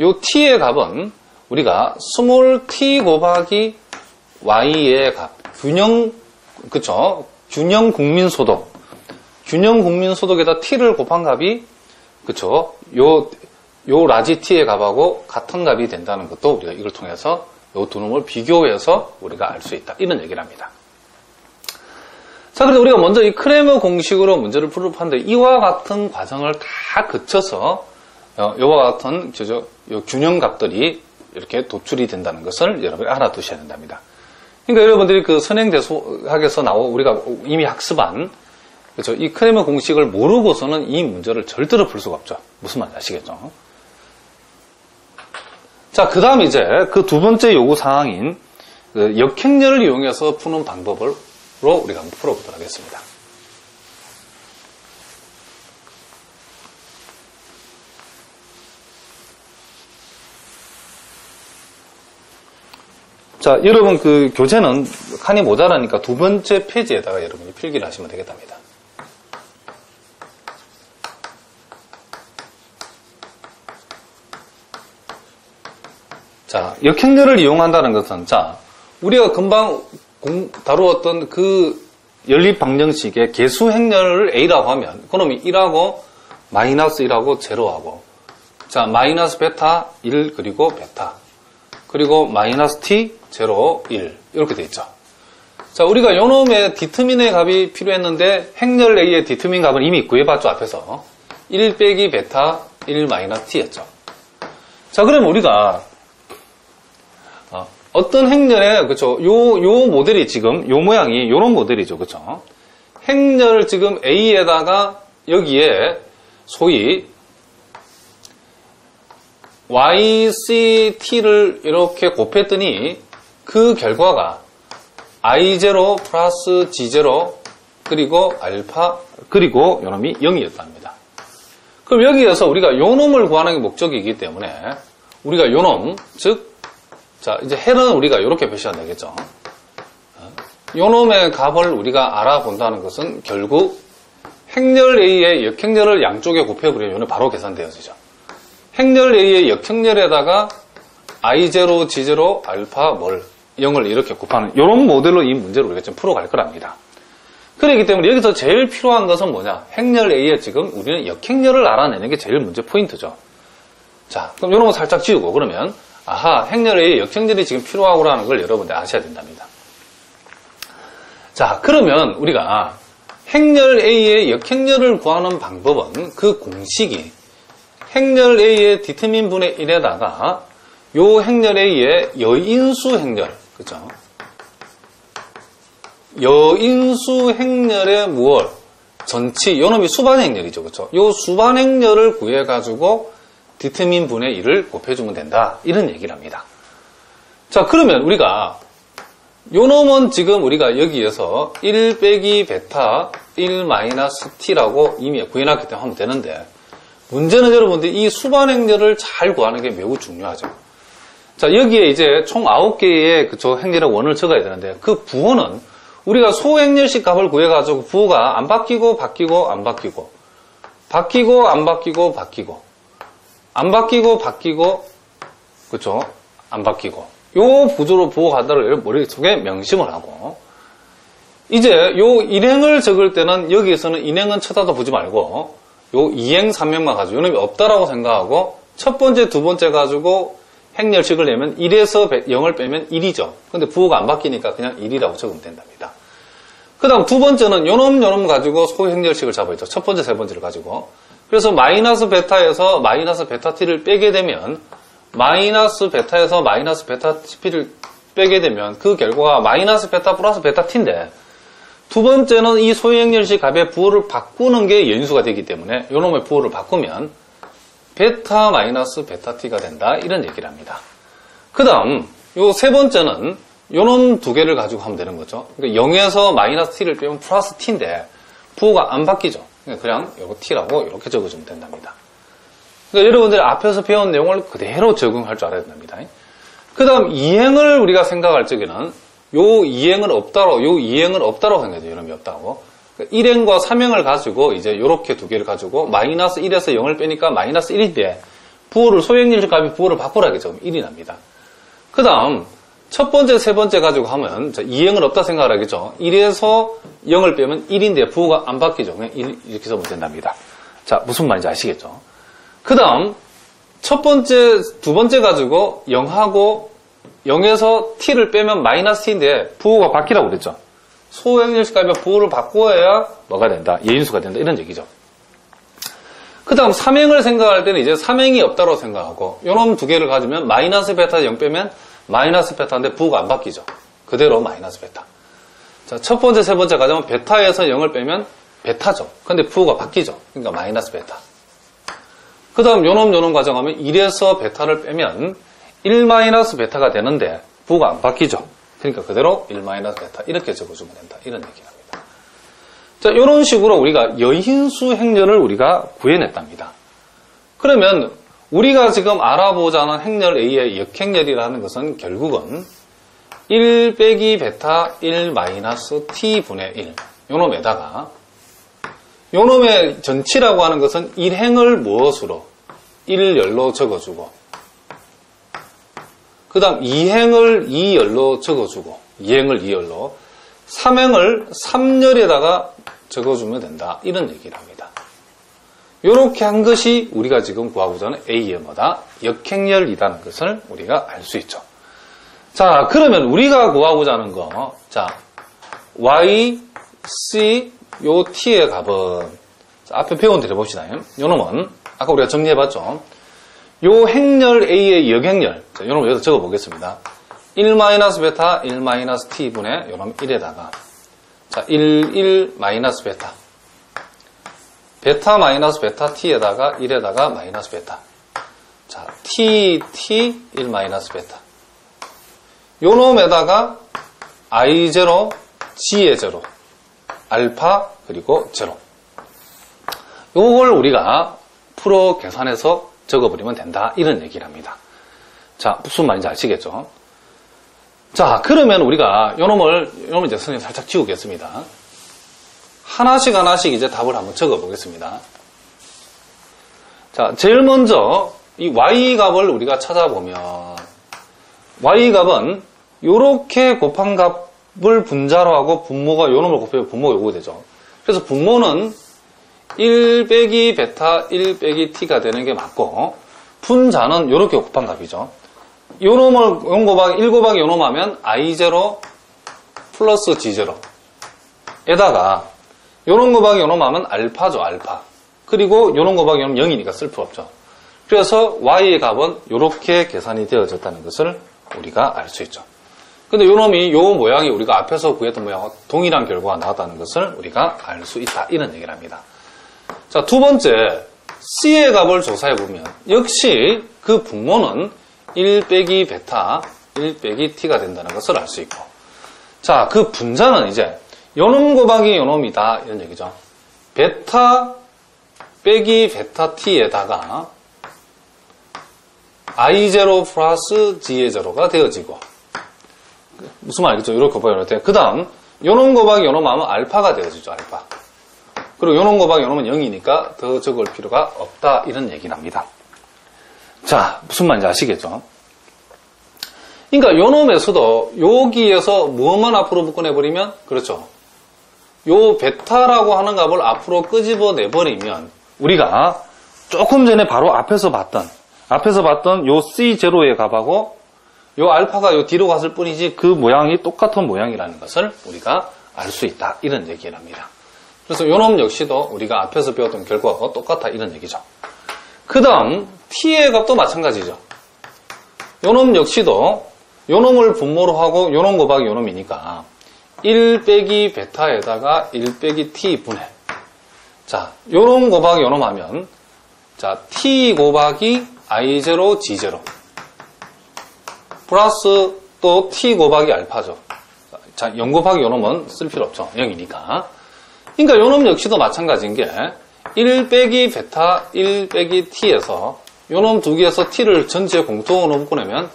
요 T의 값은 우리가 스몰 t 곱하기 y의 값, 그쵸? 균형 국민소득. 균형 국민소득에다 t를 곱한 값이, 그쵸? 요 라지 t의 값하고 같은 값이 된다는 것도 우리가 이걸 통해서 요 두 놈을 비교해서 우리가 알 수 있다, 이런 얘기를 합니다. 자, 그래서 우리가 먼저 이 크레머 공식으로 문제를 풀어봤는데, 이와 같은 과정을 다 거쳐서 요와 같은 요 균형 값들이 이렇게 도출이 된다는 것을 여러분이 알아두셔야 된답니다. 그러니까 여러분들이 그 선행대수학에서 우리가 이미 학습한, 그렇죠? 이 크레머 공식을 모르고서는 이 문제를 절대로 풀 수가 없죠. 무슨 말인지 아시겠죠? 자, 그 다음 이제 그 두 번째 요구 사항인 그 역행렬을 이용해서 푸는 방법으로 우리가 한번 풀어보도록 하겠습니다. 자, 여러분 그 교재는 칸이 모자라니까 두 번째 페이지에다가 여러분이 필기를 하시면 되겠답니다. 자, 역행렬을 이용한다는 것은, 자, 우리가 금방 다루었던 그 연립방정식의 개수행렬을 A라고 하면, 그놈이 1하고 마이너스 1하고 제로하고, 자, 마이너스 베타 1 그리고 베타, 그리고 마이너스 t, 0, 1 이렇게 돼 있죠. 자, 우리가 요놈의 디터민의 값이 필요했는데 행렬 A의 디터민 값을 이미 구해봤죠, 앞에서. 1 빼기 베타 1 마이너스 t였죠. 자, 그럼 우리가 어떤 행렬에, 그쵸, 요 모델이 지금 요 모양이 요런 모델이죠, 그쵸. 행렬을 지금 A에다가 여기에 소위 YCT를 이렇게 곱했더니 그 결과가 I0 플러스 G0 그리고 알파 그리고 요놈이 0이었답니다. 그럼 여기에서 우리가 요놈을 구하는 게 목적이기 때문에 우리가 요놈, 즉, 자, 이제 헬은 우리가 이렇게 표시하면 되겠죠. 요놈의 값을 우리가 알아본다는 것은 결국 행렬 A의 역행렬을 양쪽에 곱해버리면 요놈이 바로 계산되어지죠. 행렬 A의 역행렬에다가 I0, G0, 알파, 뭘 0을 이렇게 곱하는 이런 모델로 이 문제를 우리가 좀 풀어갈 거랍니다. 그렇기 때문에 여기서 제일 필요한 것은 뭐냐? 행렬 A에 지금 우리는 역행렬을 알아내는 게 제일 문제 포인트죠. 자, 그럼 이런 거 살짝 지우고 그러면 아하, 행렬 A의 역행렬이 지금 필요하구라는 걸 여러분들 아셔야 된답니다. 자, 그러면 우리가 행렬 A의 역행렬을 구하는 방법은 그 공식이 행렬 A의 디터민 분의 1에다가 요 행렬 A의 여인수 행렬, 그죠? 여인수 행렬의 무얼? 전치, 요놈이 수반행렬이죠. 그렇죠? 요 수반행렬을 구해가지고 디터민 분의 1을 곱해주면 된다. 이런 얘기를 합니다. 자, 그러면 우리가 요놈은 지금 우리가 여기에서 1 빼기 베타 1 마이너스 t라고 이미 구해놨기 때문에 하면 되는데, 문제는 여러분들 이 수반행렬을 잘 구하는 게 매우 중요하죠. 자, 여기에 이제 총 9개의 그쵸 행렬의 원을 적어야 되는데, 그 부호는 우리가 소행렬식 값을 구해가지고 부호가 안 바뀌고 바뀌고 안 바뀌고 바뀌고 안 바뀌고 바뀌고 안 바뀌고 바뀌고 그쵸 안 바뀌고 요 구조로 부호 가다를 머릿속에 명심을 하고, 이제 요 일행을 적을 때는 여기에서는 인행은 쳐다도 보지 말고 요 이행 3행만 가지고 요놈이 없다라고 생각하고, 첫 번째 두 번째 가지고 행렬식을 내면 1에서 0을 빼면 1이죠. 근데 부호가 안 바뀌니까 그냥 1이라고 적으면 된답니다. 그 다음 두 번째는 요놈 가지고 소행렬식을 잡아야죠. 첫 번째, 세 번째를 가지고. 그래서 마이너스 베타에서 마이너스 베타 t를 빼게 되면, 마이너스 베타에서 마이너스 베타 t를 빼게 되면 그 결과가 마이너스 베타 플러스 베타 t인데, 두 번째는 이 소행렬식 값의 부호를 바꾸는 게 연수가 되기 때문에 요놈의 부호를 바꾸면 베타 마이너스 베타 t가 된다. 이런 얘기를 합니다. 그 다음 요 세 번째는 요놈 두 개를 가지고 하면 되는 거죠. 그러니까 0에서 마이너스 t를 빼면 플러스 t인데 부호가 안 바뀌죠. 그냥 요거 t라고 이렇게 적어주면 된답니다. 그러니까 여러분들이 앞에서 배운 내용을 그대로 적용할 줄 알아야 됩니다. 그 다음 이행을 우리가 생각할 적에는 요 이행은 없다로 생각해요. 요놈이 없다고. 1행과 3행을 가지고 이제 요렇게 두 개를 가지고 마이너스 1에서 0을 빼니까 마이너스 1인데 부호를 소행렬식 값이 부호를 바꾸라겠죠. 1이 납니다. 그 다음 첫 번째, 세 번째 가지고 하면 2행은 없다 생각을 하겠죠. 1에서 0을 빼면 1인데 부호가 안 바뀌죠. 그냥 1 이렇게 써면 된답니다. 자, 무슨 말인지 아시겠죠? 그 다음 첫 번째, 두 번째 가지고 0하고 0에서 t를 빼면 마이너스 t인데 부호가 바뀌라고 그랬죠. 소행렬식 값의 부호를 바꿔야 뭐가 된다? 예인수가 된다. 이런 얘기죠. 그 다음 3행을 생각할 때는 이제 3행이 없다고 생각하고 요놈 두 개를 가지면 마이너스 베타 0 빼면 마이너스 베타인데 부호가 안 바뀌죠. 그대로 마이너스 베타. 자, 첫 번째, 세 번째 가자면 베타에서 0을 빼면 베타죠. 근데 부호가 바뀌죠. 그러니까 마이너스 베타. 그 다음 요놈 가져가면 1에서 베타를 빼면 1 마이너스 베타가 되는데 부호가 안 바뀌죠. 그러니까 그대로 1 마이너스 베타 이렇게 적어주면 된다. 이런 얘기합니다. 자, 이런 식으로 우리가 여인수 행렬을 우리가 구해냈답니다. 그러면 우리가 지금 알아보자는 행렬 A의 역행렬이라는 것은 결국은 1 빼기 베타 1 마이너스 t분의 1 요놈에다가 요놈의 전치라고 하는 것은 1행을 무엇으로 1열로 적어주고 그 다음 2행을 2열로 적어주고 2행을 2열로 3행을 3열에다가 적어주면 된다. 이런 얘기를 합니다. 이렇게 한 것이 우리가 지금 구하고자 하는 A의 뭐다? 역행렬이라는 것을 우리가 알 수 있죠. 자, 그러면 우리가 구하고자 하는 거, 자, Y, C, 요 T의 값은, 자, 앞에 배운 대로 봅시다. 요 놈은, 아까 우리가 정리해봤죠. 요 행렬 A의 역행렬, 자, 요 놈을 여기서 적어보겠습니다. 1-베타, 1-t분의 요 놈 1에다가, 자, 1 마이너스 베타. 베타 마이너스 베타 t에다가 1에다가 마이너스 베타. 자, t 1 마이너스 베타. 요 놈에다가 i0, g의 0, 알파 그리고 0. 요걸 우리가 풀어 계산해서 적어버리면 된다. 이런 얘기를 합니다. 자, 무슨 말인지 아시겠죠? 자, 그러면 우리가 요 놈을 이제 선생님 살짝 지우겠습니다. 하나씩 이제 답을 한번 적어 보겠습니다. 자, 제일 먼저 이 y 값을 우리가 찾아보면 y 값은 요렇게 곱한 값을 분자로 하고 분모가 요 놈을 곱하면 분모가 요거 되죠. 그래서 분모는 1 빼기 베타 1 빼기 t가 되는 게 맞고 분자는 요렇게 곱한 값이죠. 요 놈을 1 곱하기 요 놈 하면 i0 플러스 g0 에다가 요런 곱하기 요놈 하면 알파죠, 알파. 그리고 요런 곱하기 요놈 0이니까 쓸 필요 없죠. 그래서 y의 값은 이렇게 계산이 되어졌다는 것을 우리가 알 수 있죠. 근데 요 놈이 요 모양이 우리가 앞에서 구했던 모양과 동일한 결과가 나왔다는 것을 우리가 알 수 있다. 이런 얘기를 합니다. 자, 두 번째, C의 값을 조사해보면 역시 그 분모는 1 빼기 베타, 1 빼기 T가 된다는 것을 알 수 있고, 자, 그 분자는 이제 요놈 곱하기 요놈이다. 이런 얘기죠. 베타 빼기 베타 T에다가 I0 플러스 G의 제로가 되어지고, 무슨 말이겠죠? 이렇게 곱하기 그 다음 요놈 곱하기 요놈 하면 알파가 되어지죠. 알파. 그리고 요놈 곱하기 요놈은 0이니까 더 적을 필요가 없다. 이런 얘기를 합니다. 자, 무슨 말인지 아시겠죠? 그러니까 요놈에서도 여기에서 무엇만 앞으로 묶어내버리면, 그렇죠, 요 베타라고 하는 값을 앞으로 끄집어내버리면 우리가 조금 전에 바로 앞에서 봤던 요 C0의 값하고 요 알파가 요 뒤로 갔을 뿐이지 그 모양이 똑같은 모양이라는 것을 우리가 알 수 있다. 이런 얘기를 합니다. 그래서 요놈 역시도 우리가 앞에서 배웠던 결과하고 똑같다. 이런 얘기죠. 그 다음 T의 값도 마찬가지죠. 요놈 역시도 요놈을 분모로 하고 요놈 곱하기 요놈이니까 1 빼기 베타에다가 1 빼기 T 분해. 자, 요놈 곱하기 요놈 하면, 자, T 곱하기 I0 G0 플러스 또 T 곱하기 알파죠. 자, 0 곱하기 요놈은 쓸 필요 없죠. 0이니까. 그러니까 요놈 역시도 마찬가지인 게 1 빼기 베타 1 빼기 T에서 요놈 두 개에서 T를 전체 공통으로 묶어내면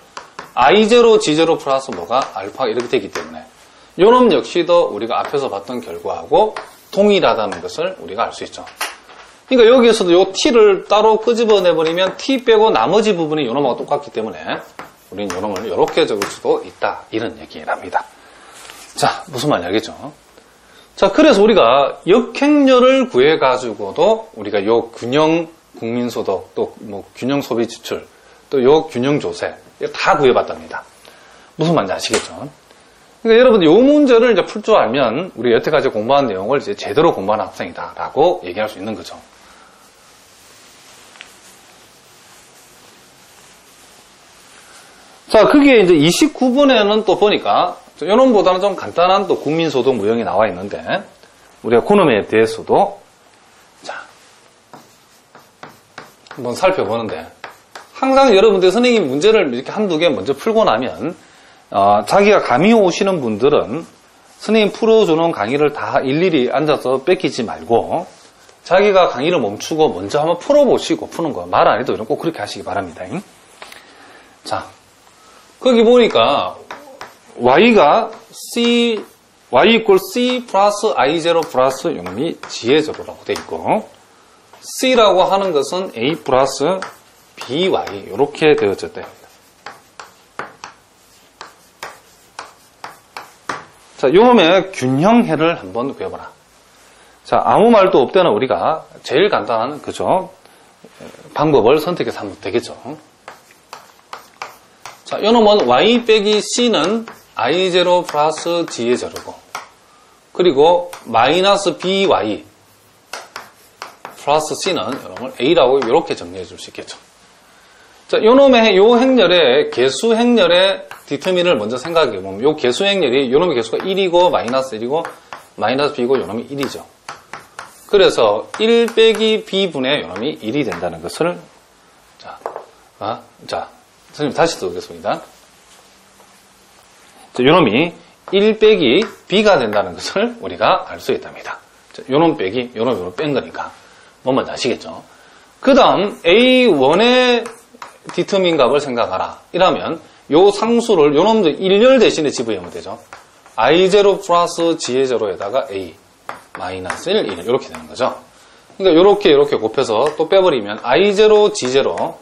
I0 G0 플러스 뭐가 알파 이렇게 되기 때문에 요놈 역시도 우리가 앞에서 봤던 결과하고 동일하다는 것을 우리가 알 수 있죠. 그러니까 여기에서도 요 T를 따로 끄집어내버리면 T 빼고 나머지 부분이 요놈하고 똑같기 때문에 우리는 요놈을 이렇게 적을 수도 있다. 이런 얘기를 합니다. 자, 무슨 말인지 알겠죠? 자, 그래서 우리가 역행렬을 구해가지고도 우리가 요 균형 국민소득, 또 뭐 균형 소비 지출, 또 요 균형 조세, 이거 다 구해봤답니다. 무슨 말인지 아시겠죠? 그러니까 여러분들 요 문제를 이제 풀 줄 알면 우리 여태까지 공부한 내용을 이제 제대로 공부한 학생이다라고 얘기할 수 있는 거죠. 자, 그게 이제 29번에는 또 보니까 요놈보다는 좀 간단한 또 국민소득 무형이 나와 있는데 우리가 그놈에 대해서도 자 한번 살펴보는데, 항상 여러분들 선생님 문제를 이렇게 한두 개 먼저 풀고 나면 자기가 감이 오시는 분들은 선생님 풀어주는 강의를 다 일일이 앉아서 뺏기지 말고 자기가 강의를 멈추고 먼저 한번 풀어보시고 푸는 거 말 안 해도 꼭 그렇게 하시기 바랍니다. 자, 거기 보니까 y가 y equal c 플러스 i0 플러스 요놈이 g의 제로라고 되어 있고, c라고 하는 것은 a 플러스 by 이렇게 되어졌대요. 자, 요놈의 균형해를 한번 구해보라. 자, 아무 말도 없다는 우리가 제일 간단한 그죠 방법을 선택해서 하면 되겠죠. 자, 요놈은 y 빼기 c는 i0 플러스 g의 제로고, 그리고 마이너스 by 플러스 c는 요놈을 a라고 이렇게 정리해 줄 수 있겠죠. 자, 요놈의 요 행렬의 개수 행렬의 디터민을 먼저 생각해 보면 요 개수 행렬이 요놈의 개수가 1이고 마이너스 1이고 마이너스 b고 요놈이 1이죠. 그래서 1 빼기 b분의 요놈이 1이 된다는 것을 자, 선생님 다시 써보겠습니다. 자, 요놈이 1 빼기 b가 된다는 것을 우리가 알 수 있답니다. 자, 요놈 빼기 요놈으로 뺀 거니까 뭔 말인지 아시겠죠? 그 다음 A1의 디터민 값을 생각하라. 이러면 요 상수를 요놈도 1열 대신에 지부하면 되죠. I0 플러스 G의 제로에다가 A 마이너스 1, 1 이렇게 되는 거죠. 그러니까 이렇게 곱해서 또 빼버리면 I0 G0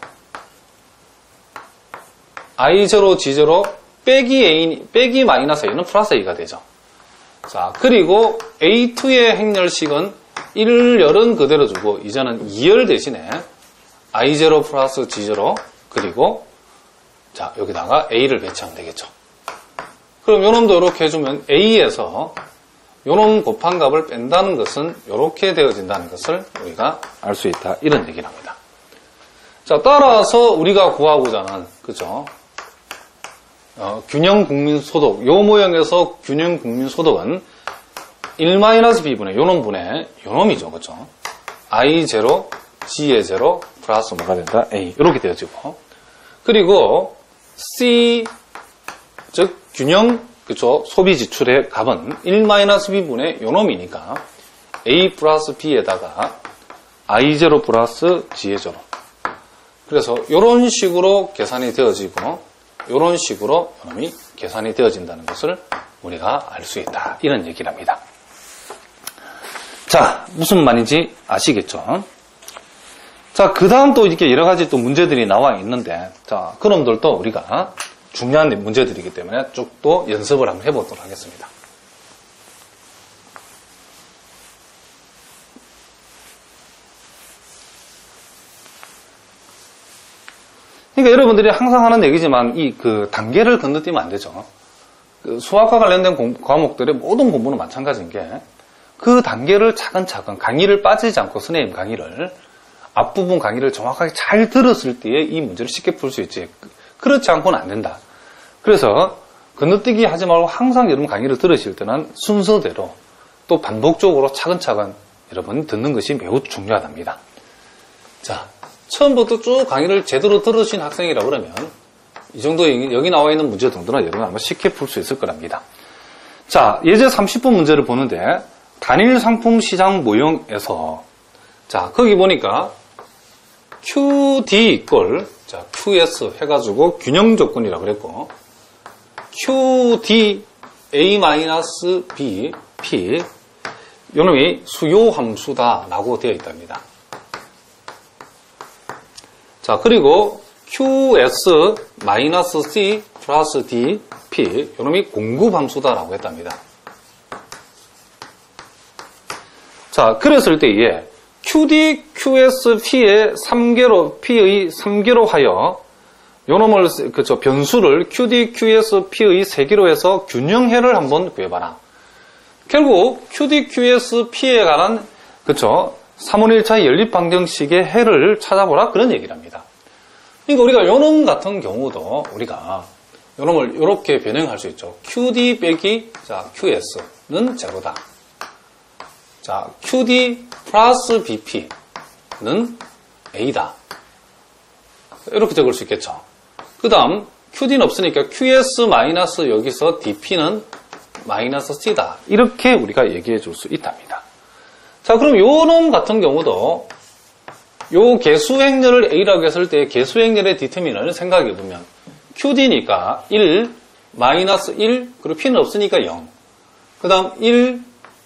빼기 A 빼기 마이너스 A는 플러스 A가 되죠. 자, 그리고 A2의 행렬식은 1열은 그대로 주고 이제는 2열 대신에 I0 플러스 G0 그리고 자, 여기다가 A를 배치하면 되겠죠. 그럼 요놈도 이렇게 해주면 A에서 요놈 곱한 값을 뺀다는 것은 이렇게 되어진다는 것을 우리가 알 수 있다. 이런 얘기를 합니다. 자, 따라서 우리가 구하고자 하는, 그죠? 균형 국민소득, 요 모형에서 균형 국민소득은 1-b분의 요놈분의 요놈이죠. 그죠? I0, G의 0, 플러스 뭐가 된다? A. 이렇게 되어지고. 그리고 C, 즉, 균형, 그죠? 소비 지출의 값은 1-b분의 요놈이니까 A 플러스 B에다가 I0 플러스 G의 0. 그래서 이런 식으로 계산이 되어지고, 이런 식으로 요놈이 계산이 되어진다는 것을 우리가 알 수 있다. 이런 얘기를 합니다. 자, 무슨 말인지 아시겠죠? 자, 그 다음 또 이렇게 여러 가지 또 문제들이 나와 있는데, 자, 그놈들도 우리가 중요한 문제들이기 때문에 쭉 또 연습을 한번 해보도록 하겠습니다. 그러니까 여러분들이 항상 하는 얘기지만 이 그 단계를 건너뛰면 안 되죠. 그 수학과 관련된 과목들의 모든 공부는 마찬가지인 게 그 단계를 차근차근 강의를 빠지지 않고 선생님 강의를 앞부분 강의를 정확하게 잘 들었을 때에 이 문제를 쉽게 풀 수 있지. 그렇지 않고는 안 된다. 그래서 건너뛰기 하지 말고 항상 여러분 강의를 들으실 때는 순서대로 또 반복적으로 차근차근 여러분 듣는 것이 매우 중요하답니다. 자, 처음부터 쭉 강의를 제대로 들으신 학생이라 그러면 이 정도 여기 나와 있는 문제 정도는 여러분 아마 쉽게 풀 수 있을 거랍니다. 자, 예제 30분 문제를 보는데 단일 상품 시장 모형에서 자, 거기 보니까 QD 이꼴 자, QS 해가지고 균형 조건이라고 그랬고 QD A-B P 요놈이 수요 함수다 라고 되어 있답니다. 자, 그리고 QS-C 플러스 D P 요놈이 공급 함수다 라고 했답니다. 자, 그랬을 때에 QD, QS, P의 3개로, P의 3개로 하여 요놈을, 그쵸, 변수를 QD, QS, P의 3개로 해서 균형해를 한번 구해봐라. 결국 QD, QS, P에 관한, 그쵸, 3분의 1차의 연립방정식의 해를 찾아보라. 그런 얘기를 합니다. 그러니까 우리가 요놈 같은 경우도 우리가 요놈을 이렇게 변형할 수 있죠. QD 빼기, 자, QS는 제로다. 자, QD 플러스 BP는 A다. 이렇게 적을 수 있겠죠. 그 다음, QD는 없으니까 QS 마이너스 여기서 DP는 마이너스 C다. 이렇게 우리가 얘기해 줄 수 있답니다. 자, 그럼 요 놈 같은 경우도 요 개수행렬을 A라고 했을 때 개수행렬의 디터민을 생각해 보면 QD니까 1, 마이너스 1, 그리고 P는 없으니까 0. 그 다음 1,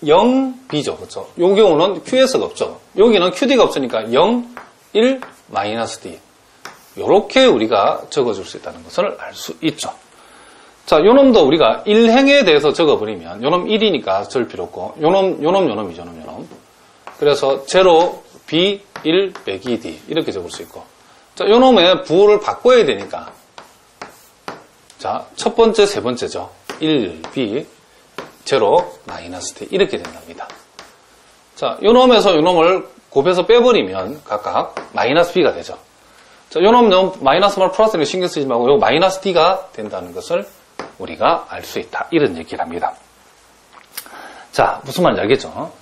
0, B죠. 그렇죠? 요 경우는 QS가 없죠. 여기는 QD가 없으니까 0, 1, 마이너스 D. 요렇게 우리가 적어줄 수 있다는 것을 알 수 있죠. 자, 요 놈도 우리가 1행에 대해서 적어버리면 요 놈 1이니까 절 필요 없고 요놈이죠. 그래서 0, B, 1, 빼기 D 이렇게 적을 수 있고 자, 요 놈의 부호를 바꿔야 되니까 자, 첫 번째, 세 번째죠. 1, B, 0, 마이너스 D 이렇게 된답니다. 자, 요 놈에서 요 놈을 곱해서 빼버리면 각각 마이너스 B가 되죠. 자, 요 놈 마이너스 말 플러스를 신경 쓰지 말고 요 마이너스 D가 된다는 것을 우리가 알 수 있다. 이런 얘기를 합니다. 자, 무슨 말인지 알겠죠?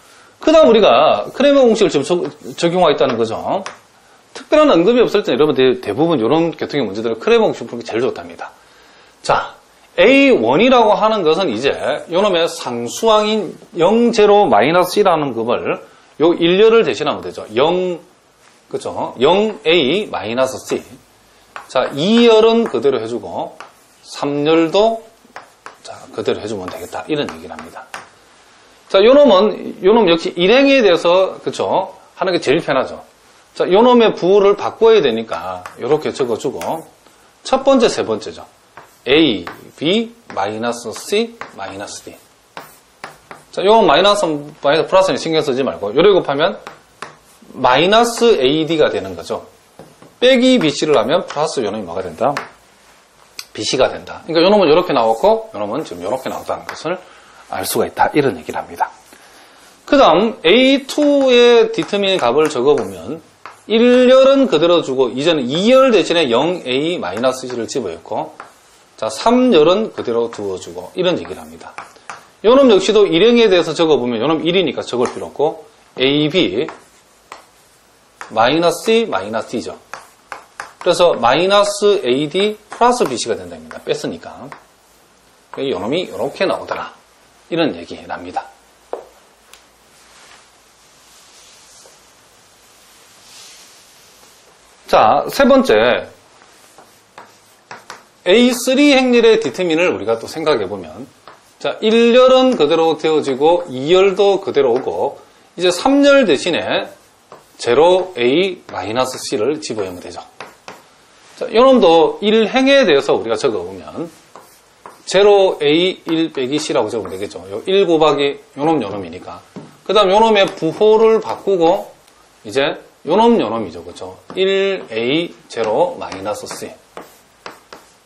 그 다음 우리가 크레머 공식을 지금 적용하고 있다는 거죠. 특별한 언급이 없을 때 여러분들 대부분 이런 교통의 문제들은 크레머 공식 풀기 제일 좋답니다. 자, A1이라고 하는 것은 이제 요놈의 상수항인 0, 0, 마이너스 C라는 급을 요 1열을 대신하면 되죠. 0, 그죠? 0A 마이너스 C. 자, 2열은 그대로 해주고 3열도 자, 그대로 해주면 되겠다. 이런 얘기를 합니다. 자, 요놈 역시 일행에 대해서, 그쵸? 하는 게 제일 편하죠. 자, 요놈의 부호를 바꿔야 되니까, 요렇게 적어주고, 첫 번째, 세 번째죠. A, B, 마이너스 C, 마이너스 D. 자, 요 마이너스 플러스는 신경 쓰지 말고, 요래 곱하면, 마이너스 AD가 되는 거죠. 빼기 BC를 하면, 플러스 요놈이 뭐가 된다? BC가 된다. 그러니까 요놈은 요렇게 나왔고, 요놈은 지금 요렇게 나왔다는 것을 알 수가 있다. 이런 얘기를 합니다. 그 다음 A2의 디터민 값을 적어보면 1열은 그대로 주고 이제는 2열 대신에 0A-C를 집어넣고 자, 3열은 그대로 두어주고 이런 얘기를 합니다. 요놈 역시도 일행에 대해서 적어보면 요놈 1이니까 적을 필요 없고 AB 마이너스 C 마이너스 D죠. 그래서 마이너스 AD 플러스 BC가 된답니다. 뺐으니까. 요놈이 이렇게 나오더라. 이런 얘기랍니다. 자, 세 번째 A3 행렬의 디터민을 우리가 또 생각해보면 자, 1열은 그대로 되어지고 2열도 그대로 오고 이제 3열 대신에 0A-C를 집어넣으면 되죠. 자, 요놈도 1행에 대해서 우리가 적어보면 0A1 빼기 C라고 적으면 되겠죠. 요 1 곱하기 요놈이니까. 그 다음 요놈의 부호를 바꾸고 이제 요놈이죠. 그죠? 1A 0 마이너스 C.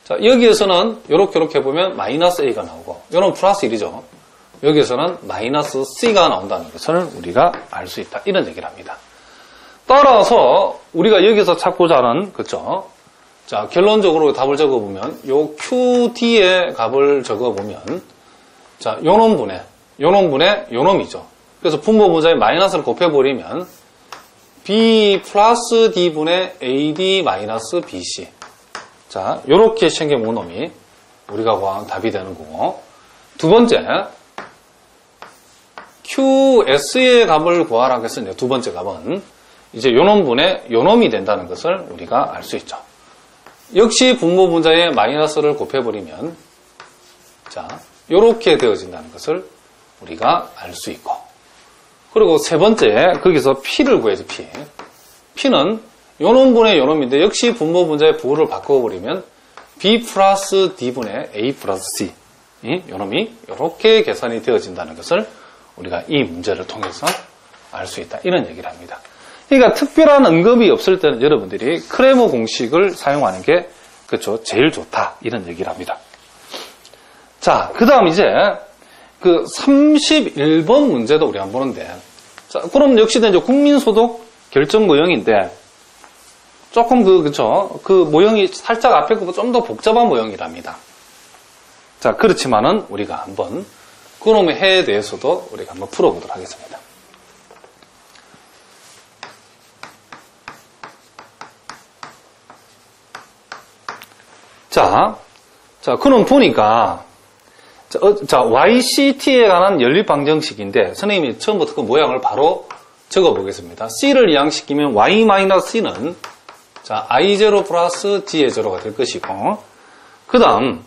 자, 여기에서는 이렇게 보면 마이너스 A가 나오고 요놈 플러스 1이죠. 여기에서는 마이너스 C가 나온다는 것을 우리가 알 수 있다. 이런 얘기를 합니다. 따라서 우리가 여기서 찾고자 하는 그죠? 자, 결론적으로 답을 적어보면 요 QD의 값을 적어보면 자, 요놈분의 요놈이죠. 그래서 분모 분자에 마이너스를 곱해버리면 B 플러스 D분의 AD 마이너스 BC. 자, 요렇게 생긴 놈이 우리가 구한 답이 되는 거고. 두 번째, QS의 값을 구하라고 했으니까 두 번째 값은 이제 요놈분의 요놈이 된다는 것을 우리가 알 수 있죠. 역시 분모 분자에 마이너스를 곱해버리면 자, 요렇게 되어진다는 것을 우리가 알 수 있고. 그리고 세 번째, 거기서 P를 구해야죠, P. P는 요놈분의 요놈인데 역시 분모 분자의 부호를 바꿔버리면 B 플러스 D분의 A 플러스 C. 요놈이 이렇게 계산이 되어진다는 것을 우리가 이 문제를 통해서 알 수 있다. 이런 얘기를 합니다. 그러니까 특별한 언급이 없을 때는 여러분들이 크레머 공식을 사용하는 게 그렇죠, 제일 좋다. 이런 얘기를 합니다. 자, 그 다음 이제 그 31번 문제도 우리 한번 보는데 자, 그럼 역시 이제 국민소득 결정 모형인데 조금 그 모형이 살짝 앞에 거보다 좀 더 복잡한 모형이랍니다. 자, 그렇지만은 우리가 한번 그놈의 해에 대해서도 우리가 한번 풀어보도록 하겠습니다. 자, 그놈 보니까 자, YCT에 관한 연립방정식인데 선생님이 처음부터 그 모양을 바로 적어보겠습니다. C를 이항시키면 Y-C는 자, I0 플러스 G의 제로가 될 것이고 그 다음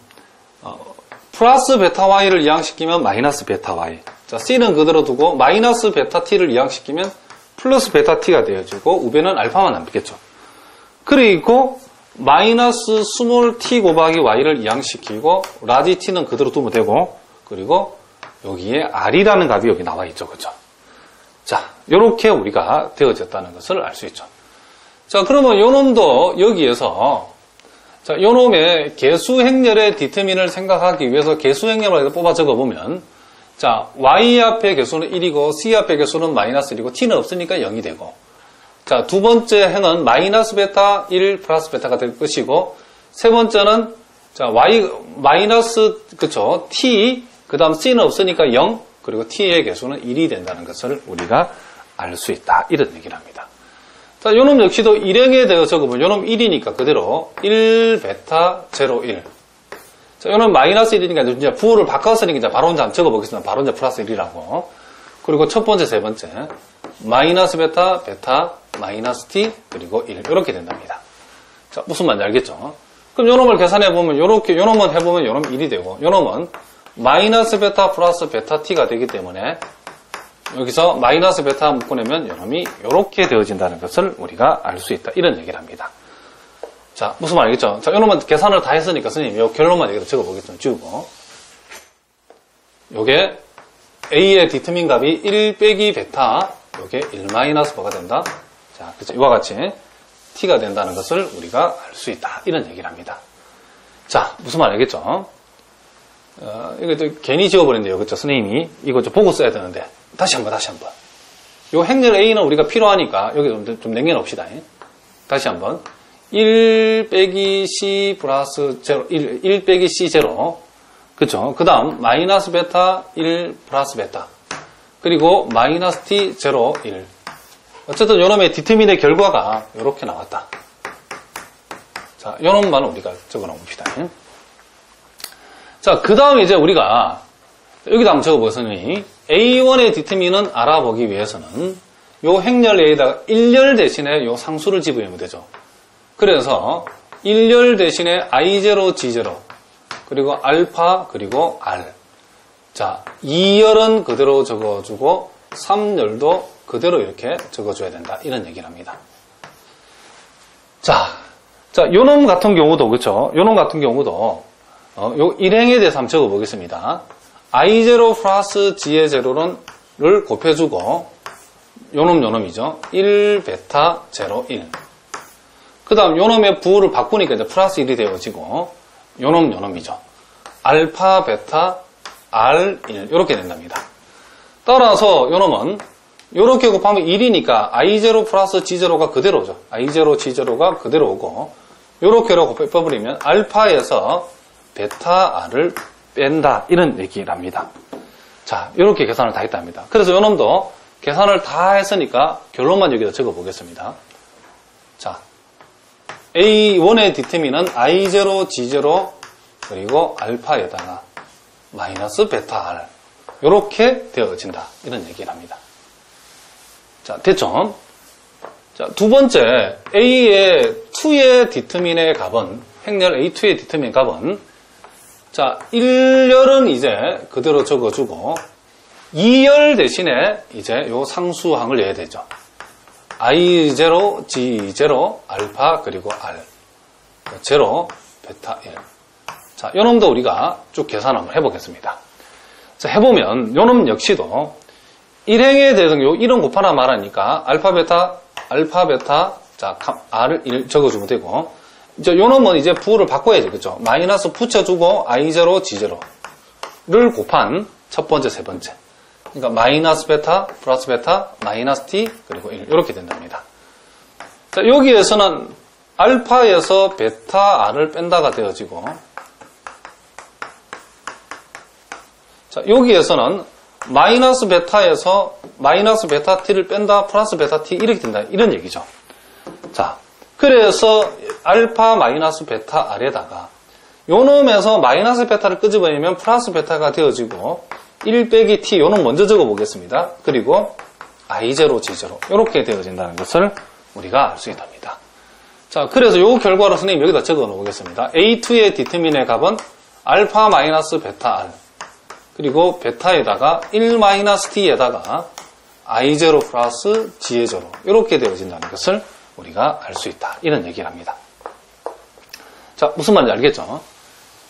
플러스 베타 Y를 이항시키면 마이너스 베타 Y. 자, C는 그대로 두고 마이너스 베타 T를 이항시키면 플러스 베타 T가 되어지고 우변은 알파만 남겠죠. 그리고 마이너스 스몰 t 곱하기 y를 이항시키고 라지 t는 그대로 두면 되고 그리고 여기에 r이라는 값이 여기 나와 있죠. 그죠? 자, 요렇게 우리가 되어졌다는 것을 알 수 있죠. 자, 그러면 요놈도 여기에서 자, 요놈의 개수 행렬의 디터민을 생각하기 위해서 개수 행렬을 뽑아 적어보면 자, y 앞의 개수는 1이고 c 앞의 개수는 마이너스 1이고 t는 없으니까 0이 되고 자, 두 번째 행은 마이너스 베타 1 플러스 베타가 될 것이고 세 번째는 자, y 마이너스 그쵸 t 그다음 c는 없으니까 0 그리고 t의 개수는 1이 된다는 것을 우리가 알 수 있다. 이런 얘기를 합니다. 자, 요놈 역시도 일행에 대해 적어보면 요놈 1이니까 그대로 1 베타 0 1. 자, 요놈 마이너스 1이니까 이제 부호를 바꿨으니까 이제 바로 혼자 적어보겠습니다. 바로 이제 플러스 1이라고. 그리고 첫 번째, 세 번째 마이너스 베타 마이너스 t 그리고 1 이렇게 된답니다. 자, 무슨 말인지 알겠죠? 그럼 요놈을 계산해보면 요렇게 요놈은 해보면 요놈 1이 되고 요놈은 마이너스 베타 플러스 베타 t가 되기 때문에 여기서 마이너스 베타 묶어내면 요놈이 요렇게 되어진다는 것을 우리가 알 수 있다. 이런 얘기를 합니다. 자, 무슨 말 알겠죠? 자, 요놈은 계산을 다 했으니까 선생님 요 결론만 여기다 적어보겠죠. 지우고 요게 A의 디터민 값이 1 빼기 베타 요게 1 마이너스 뭐가 된다? 자, 그쵸. 이와 같이 t가 된다는 것을 우리가 알 수 있다. 이런 얘기를 합니다. 자, 무슨 말 알겠죠? 이거 좀 괜히 지워버렸네요. 그쵸? 선생님이 이거 좀 보고 써야 되는데. 다시 한번. 요 행렬 A는 우리가 필요하니까 여기 좀 남겨놓읍시다. 다시 한번. 1 빼기 C 플러스 0, 1 빼기 C 제로. 그쵸? 그 다음, 마이너스 베타 1 플러스 베타. 그리고 마이너스 T 제로 1. 어쨌든 요놈의 디터민의 결과가 이렇게 나왔다. 자, 요놈만 우리가 적어 놓읍시다. 자, 그 다음 이제 우리가 여기다 한번 적어보겠으니 A1의 디터민은 알아보기 위해서는 요 행렬 A에다가 1열 대신에 요 상수를 집으면 되죠. 그래서 1열 대신에 I0, G0 그리고 알파 그리고 R. 자, 2열은 그대로 적어주고 3열도 그대로 이렇게 적어줘야 된다. 이런 얘기를 합니다. 자, 요놈 같은 경우도 그렇죠. 요놈 같은 경우도 요 일행에 대해서 한번 적어보겠습니다. I0 플러스 G의 제로를 곱해주고 요놈이죠. 1 베타 제로 1. 그 다음 요놈의 부호를 바꾸니까 이제 플러스 1이 되어지고 요놈이죠. 알파 베타 R1 이렇게 된답니다. 따라서 요놈은 요렇게 곱하면 1이니까 I0 플러스 G0가 그대로죠. I0, G0가 그대로 오고 요렇게로 곱해버리면 알파에서 베타 R을 뺀다. 이런 얘기를 합니다. 자, 요렇게 계산을 다 했답니다. 그래서 요놈도 계산을 다 했으니까 결론만 여기다 적어보겠습니다. 자, A1의 디터민은 I0, G0 그리고 알파에다가 마이너스 베타 R 요렇게 되어진다. 이런 얘기를 합니다. 자, 됐죠? 자, 두 번째 A의 2의 디터민의 값은 행렬 A2의 디터민의 값은 자, 1열은 이제 그대로 적어주고 2열 대신에 이제 요 상수항을 내야 되죠. I0, G0, 알파 그리고 R 0, 베타 1. 자, 요놈도 우리가 쭉 계산 한번 해보겠습니다. 자, 해보면 요놈 역시도 1행에 대해서 요 1은 곱하나 말하니까 알파 베타 자, R을 1 적어주면 되고 이제 요놈은 이제 부호를 바꿔야지 그죠? 마이너스 붙여주고 I0, G0를 곱한 첫 번째, 세 번째. 그러니까 마이너스 베타, 플러스 베타, 마이너스 T, 그리고 1 이렇게 된답니다. 자, 여기에서는 알파에서 베타 R을 뺀다가 되어지고 자, 여기에서는 마이너스 베타에서 마이너스 베타 T를 뺀다, 플러스 베타 T 이렇게 된다. 이런 얘기죠. 자, 그래서 알파 마이너스 베타 R에다가 요놈에서 마이너스 베타를 끄집어내면 플러스 베타가 되어지고 1 빼기 T 요놈 먼저 적어보겠습니다. 그리고 I0, G0 이렇게 되어진다는 것을 우리가 알 수 있답니다. 자, 그래서 요 결과로 선생님 여기다 적어 놓겠습니다. A2의 디터민의 값은 알파 마이너스 베타 R 그리고 베타에다가 1 마이너스 T에다가 I0 플러스 G의 제로 이렇게 되어진다는 것을 우리가 알 수 있다. 이런 얘기를 합니다. 자, 무슨 말인지 알겠죠?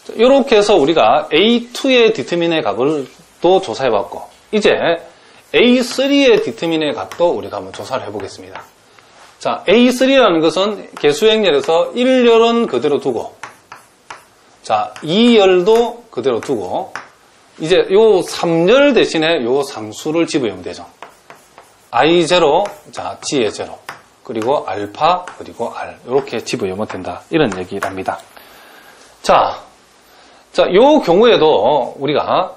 자, 이렇게 해서 우리가 A2의 디터민의 값을 또 조사해봤고 이제 A3의 디터민의 값도 우리가 한번 조사를 해보겠습니다. 자, A3라는 것은 개수행렬에서 1열은 그대로 두고 자, 2열도 그대로 두고 이제 요 3열 대신에 요 상수를 집으면 되죠. I0, 자, G의 제로 그리고 알파 그리고 R 이렇게 집으면 된다. 이런 얘기를 합니다. 자, 요 경우에도 우리가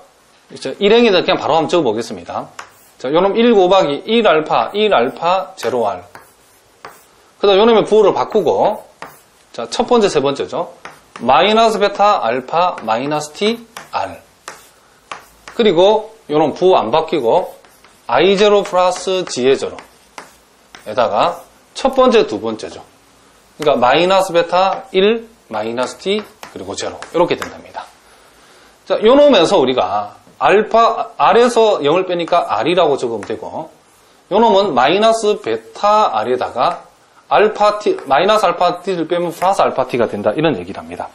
이제 일행에다 그냥 바로 한번 적어보겠습니다. 자, 요놈 1 곱하기 1알파 0R 그 다음 요놈의 부호를 바꾸고 자, 첫 번째 세 번째죠. 마이너스 베타 알파 마이너스 T R 그리고 요놈 부호 안 바뀌고 I0 플러스 G의 제로에다가 첫 번째 두 번째죠. 그러니까 마이너스 베타 1 마이너스 T 그리고 제로 이렇게 된답니다. 자, 요놈에서 우리가 알파 R에서 0을 빼니까 R이라고 적으면 되고 요놈은 마이너스 베타 R에다가 알파 T, 마이너스 알파 T를 빼면 플러스 알파 T가 된다. 이런 얘기를 합니다.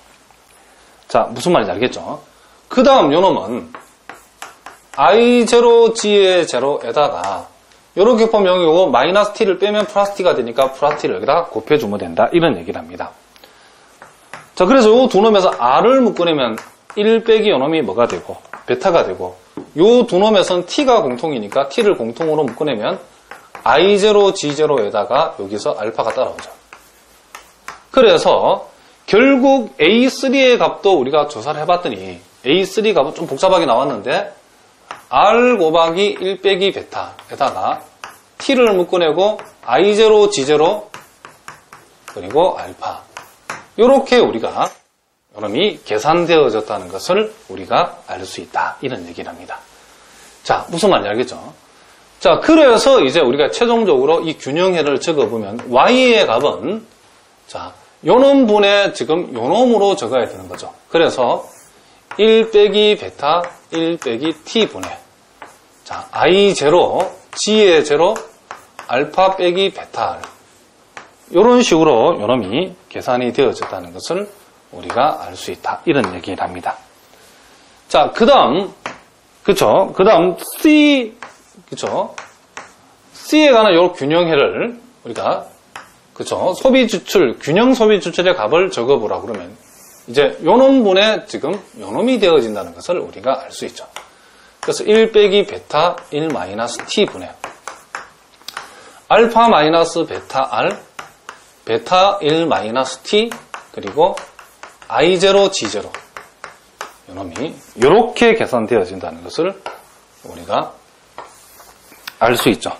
자, 무슨 말인지 알겠죠? 그 다음 요놈은 I0 G의 제로에다가 이렇게 보면 요거 마이너스 T를 빼면 플러스 T가 되니까 플러스 T를 여기다 곱해주면 된다. 이런 얘기를 합니다. 자, 그래서 요 두 놈에서 R을 묶어내면 1 빼기 요놈이 뭐가 되고 베타가 되고 요 두 놈에서는 T가 공통이니까 T를 공통으로 묶어내면 I0, G0에다가 여기서 알파가 따라오죠. 그래서 결국 A3의 값도 우리가 조사를 해봤더니 A3 값은 좀 복잡하게 나왔는데 R 곱하기 1 빼기 베타에다가 T를 묶어내고 I0, G0 그리고 알파 이렇게 우리가 요놈이 계산되어졌다는 것을 우리가 알 수 있다. 이런 얘기를 합니다. 자, 무슨 말인지 알겠죠? 자, 그래서 이제 우리가 최종적으로 이 균형해를 적어보면 Y의 값은 자, 요놈분의 지금 요놈으로 적어야 되는 거죠. 그래서 1 빼기 베타 1 빼기 T분의 자, I0, G의 제로, 알파 빼기 베타 R 이런 식으로 요놈이 계산이 되어졌다는 것을 우리가 알 수 있다. 이런 얘기를 합니다. 자, 그 다음, 그쵸? 그 다음, C, 그쵸? C에 관한 요 균형해를 우리가, 그쵸? 소비 지출, 균형 소비 지출의 값을 적어보라 그러면, 이제 요놈분의 지금 요놈이 되어진다는 것을 우리가 알 수 있죠. 그래서 1 빼기 베타 1 마이너스 T분의 알파 마이너스 베타 R, 베타 1 마이너스 T, 그리고 I0, G0 요놈이 이렇게 계산되어진다는 것을 우리가 알 수 있죠.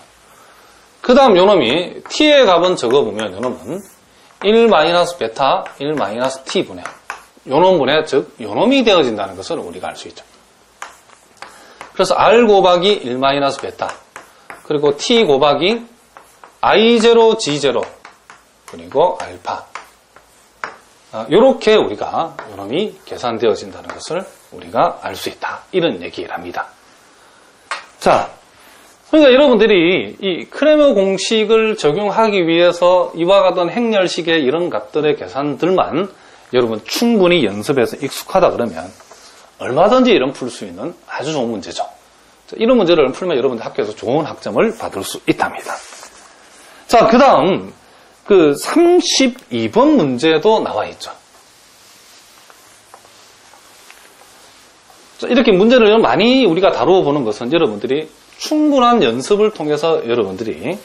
그 다음 요놈이 T의 값은 적어보면 요놈은 1 마이너스 베타 1 마이너스 T분의 요놈분의 즉 요놈이 되어진다는 것을 우리가 알 수 있죠. 그래서 R 곱하기 1 마이너스 베타 그리고 T 곱하기 I0, G0 그리고 알파 이렇게 우리가 요놈이 계산되어진다는 것을 우리가 알 수 있다. 이런 얘기를 합니다. 자, 그러니까 여러분들이 이 크레머 공식을 적용하기 위해서 이와 같은 행렬식의 이런 값들의 계산들만 여러분 충분히 연습해서 익숙하다 그러면 얼마든지 이런 풀 수 있는 아주 좋은 문제죠. 자, 이런 문제를 풀면 여러분들 학교에서 좋은 학점을 받을 수 있답니다. 자, 그 다음 그 32번 문제도 나와 있죠. 자, 이렇게 문제를 많이 우리가 다루어 보는 것은 여러분들이 충분한 연습을 통해서 여러분들이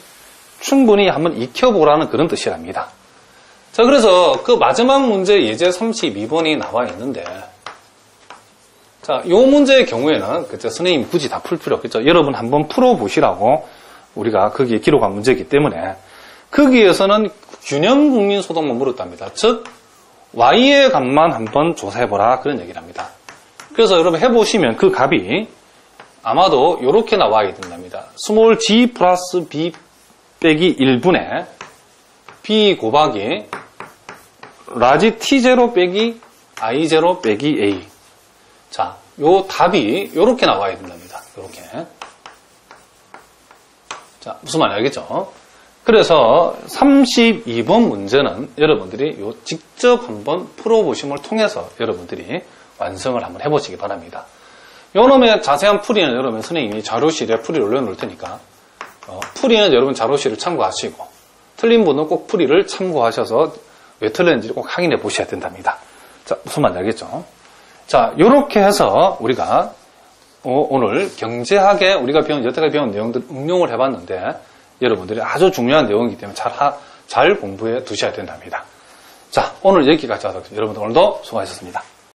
충분히 한번 익혀보라는 그런 뜻이랍니다. 자, 그래서 그 마지막 문제 예제 32번이 나와 있는데 자, 이 문제의 경우에는 그때 선생님이 굳이 다 풀 필요 없겠죠. 여러분 한번 풀어보시라고 우리가 거기에 기록한 문제이기 때문에 거기에서는 균형 국민소득만 물었답니다. 즉 Y의 값만 한번 조사해보라 그런 얘기를 합니다. 그래서 여러분 해보시면 그 값이 아마도 이렇게 나와야 된답니다. 스몰 g 플러스 b 빼기 1분의 b 곱하기 라지 t0 빼기 i0 빼기 a. 자, 요 답이 이렇게 나와야 된답니다. 이렇게. 자, 무슨 말인지 알겠죠? 그래서 32번 문제는 여러분들이 요 직접 한번 풀어보심을 통해서 여러분들이 완성을 한번 해보시기 바랍니다. 요놈의 자세한 풀이는 여러분 선생님이 자료실에 풀이를 올려놓을 테니까 풀이는 여러분 자료실을 참고하시고 틀린 분은 꼭 풀이를 참고하셔서 왜 틀렸는지 꼭 확인해 보셔야 된답니다. 자, 무슨 말인지 알겠죠? 자, 요렇게 해서 우리가 오늘 경제학에 우리가 여태까지 배운 내용들 응용을 해봤는데 여러분들이 아주 중요한 내용이기 때문에 잘 공부해 두셔야 된답니다. 자, 오늘 여기까지 하도록 하겠습니다. 여러분들 오늘도 수고하셨습니다.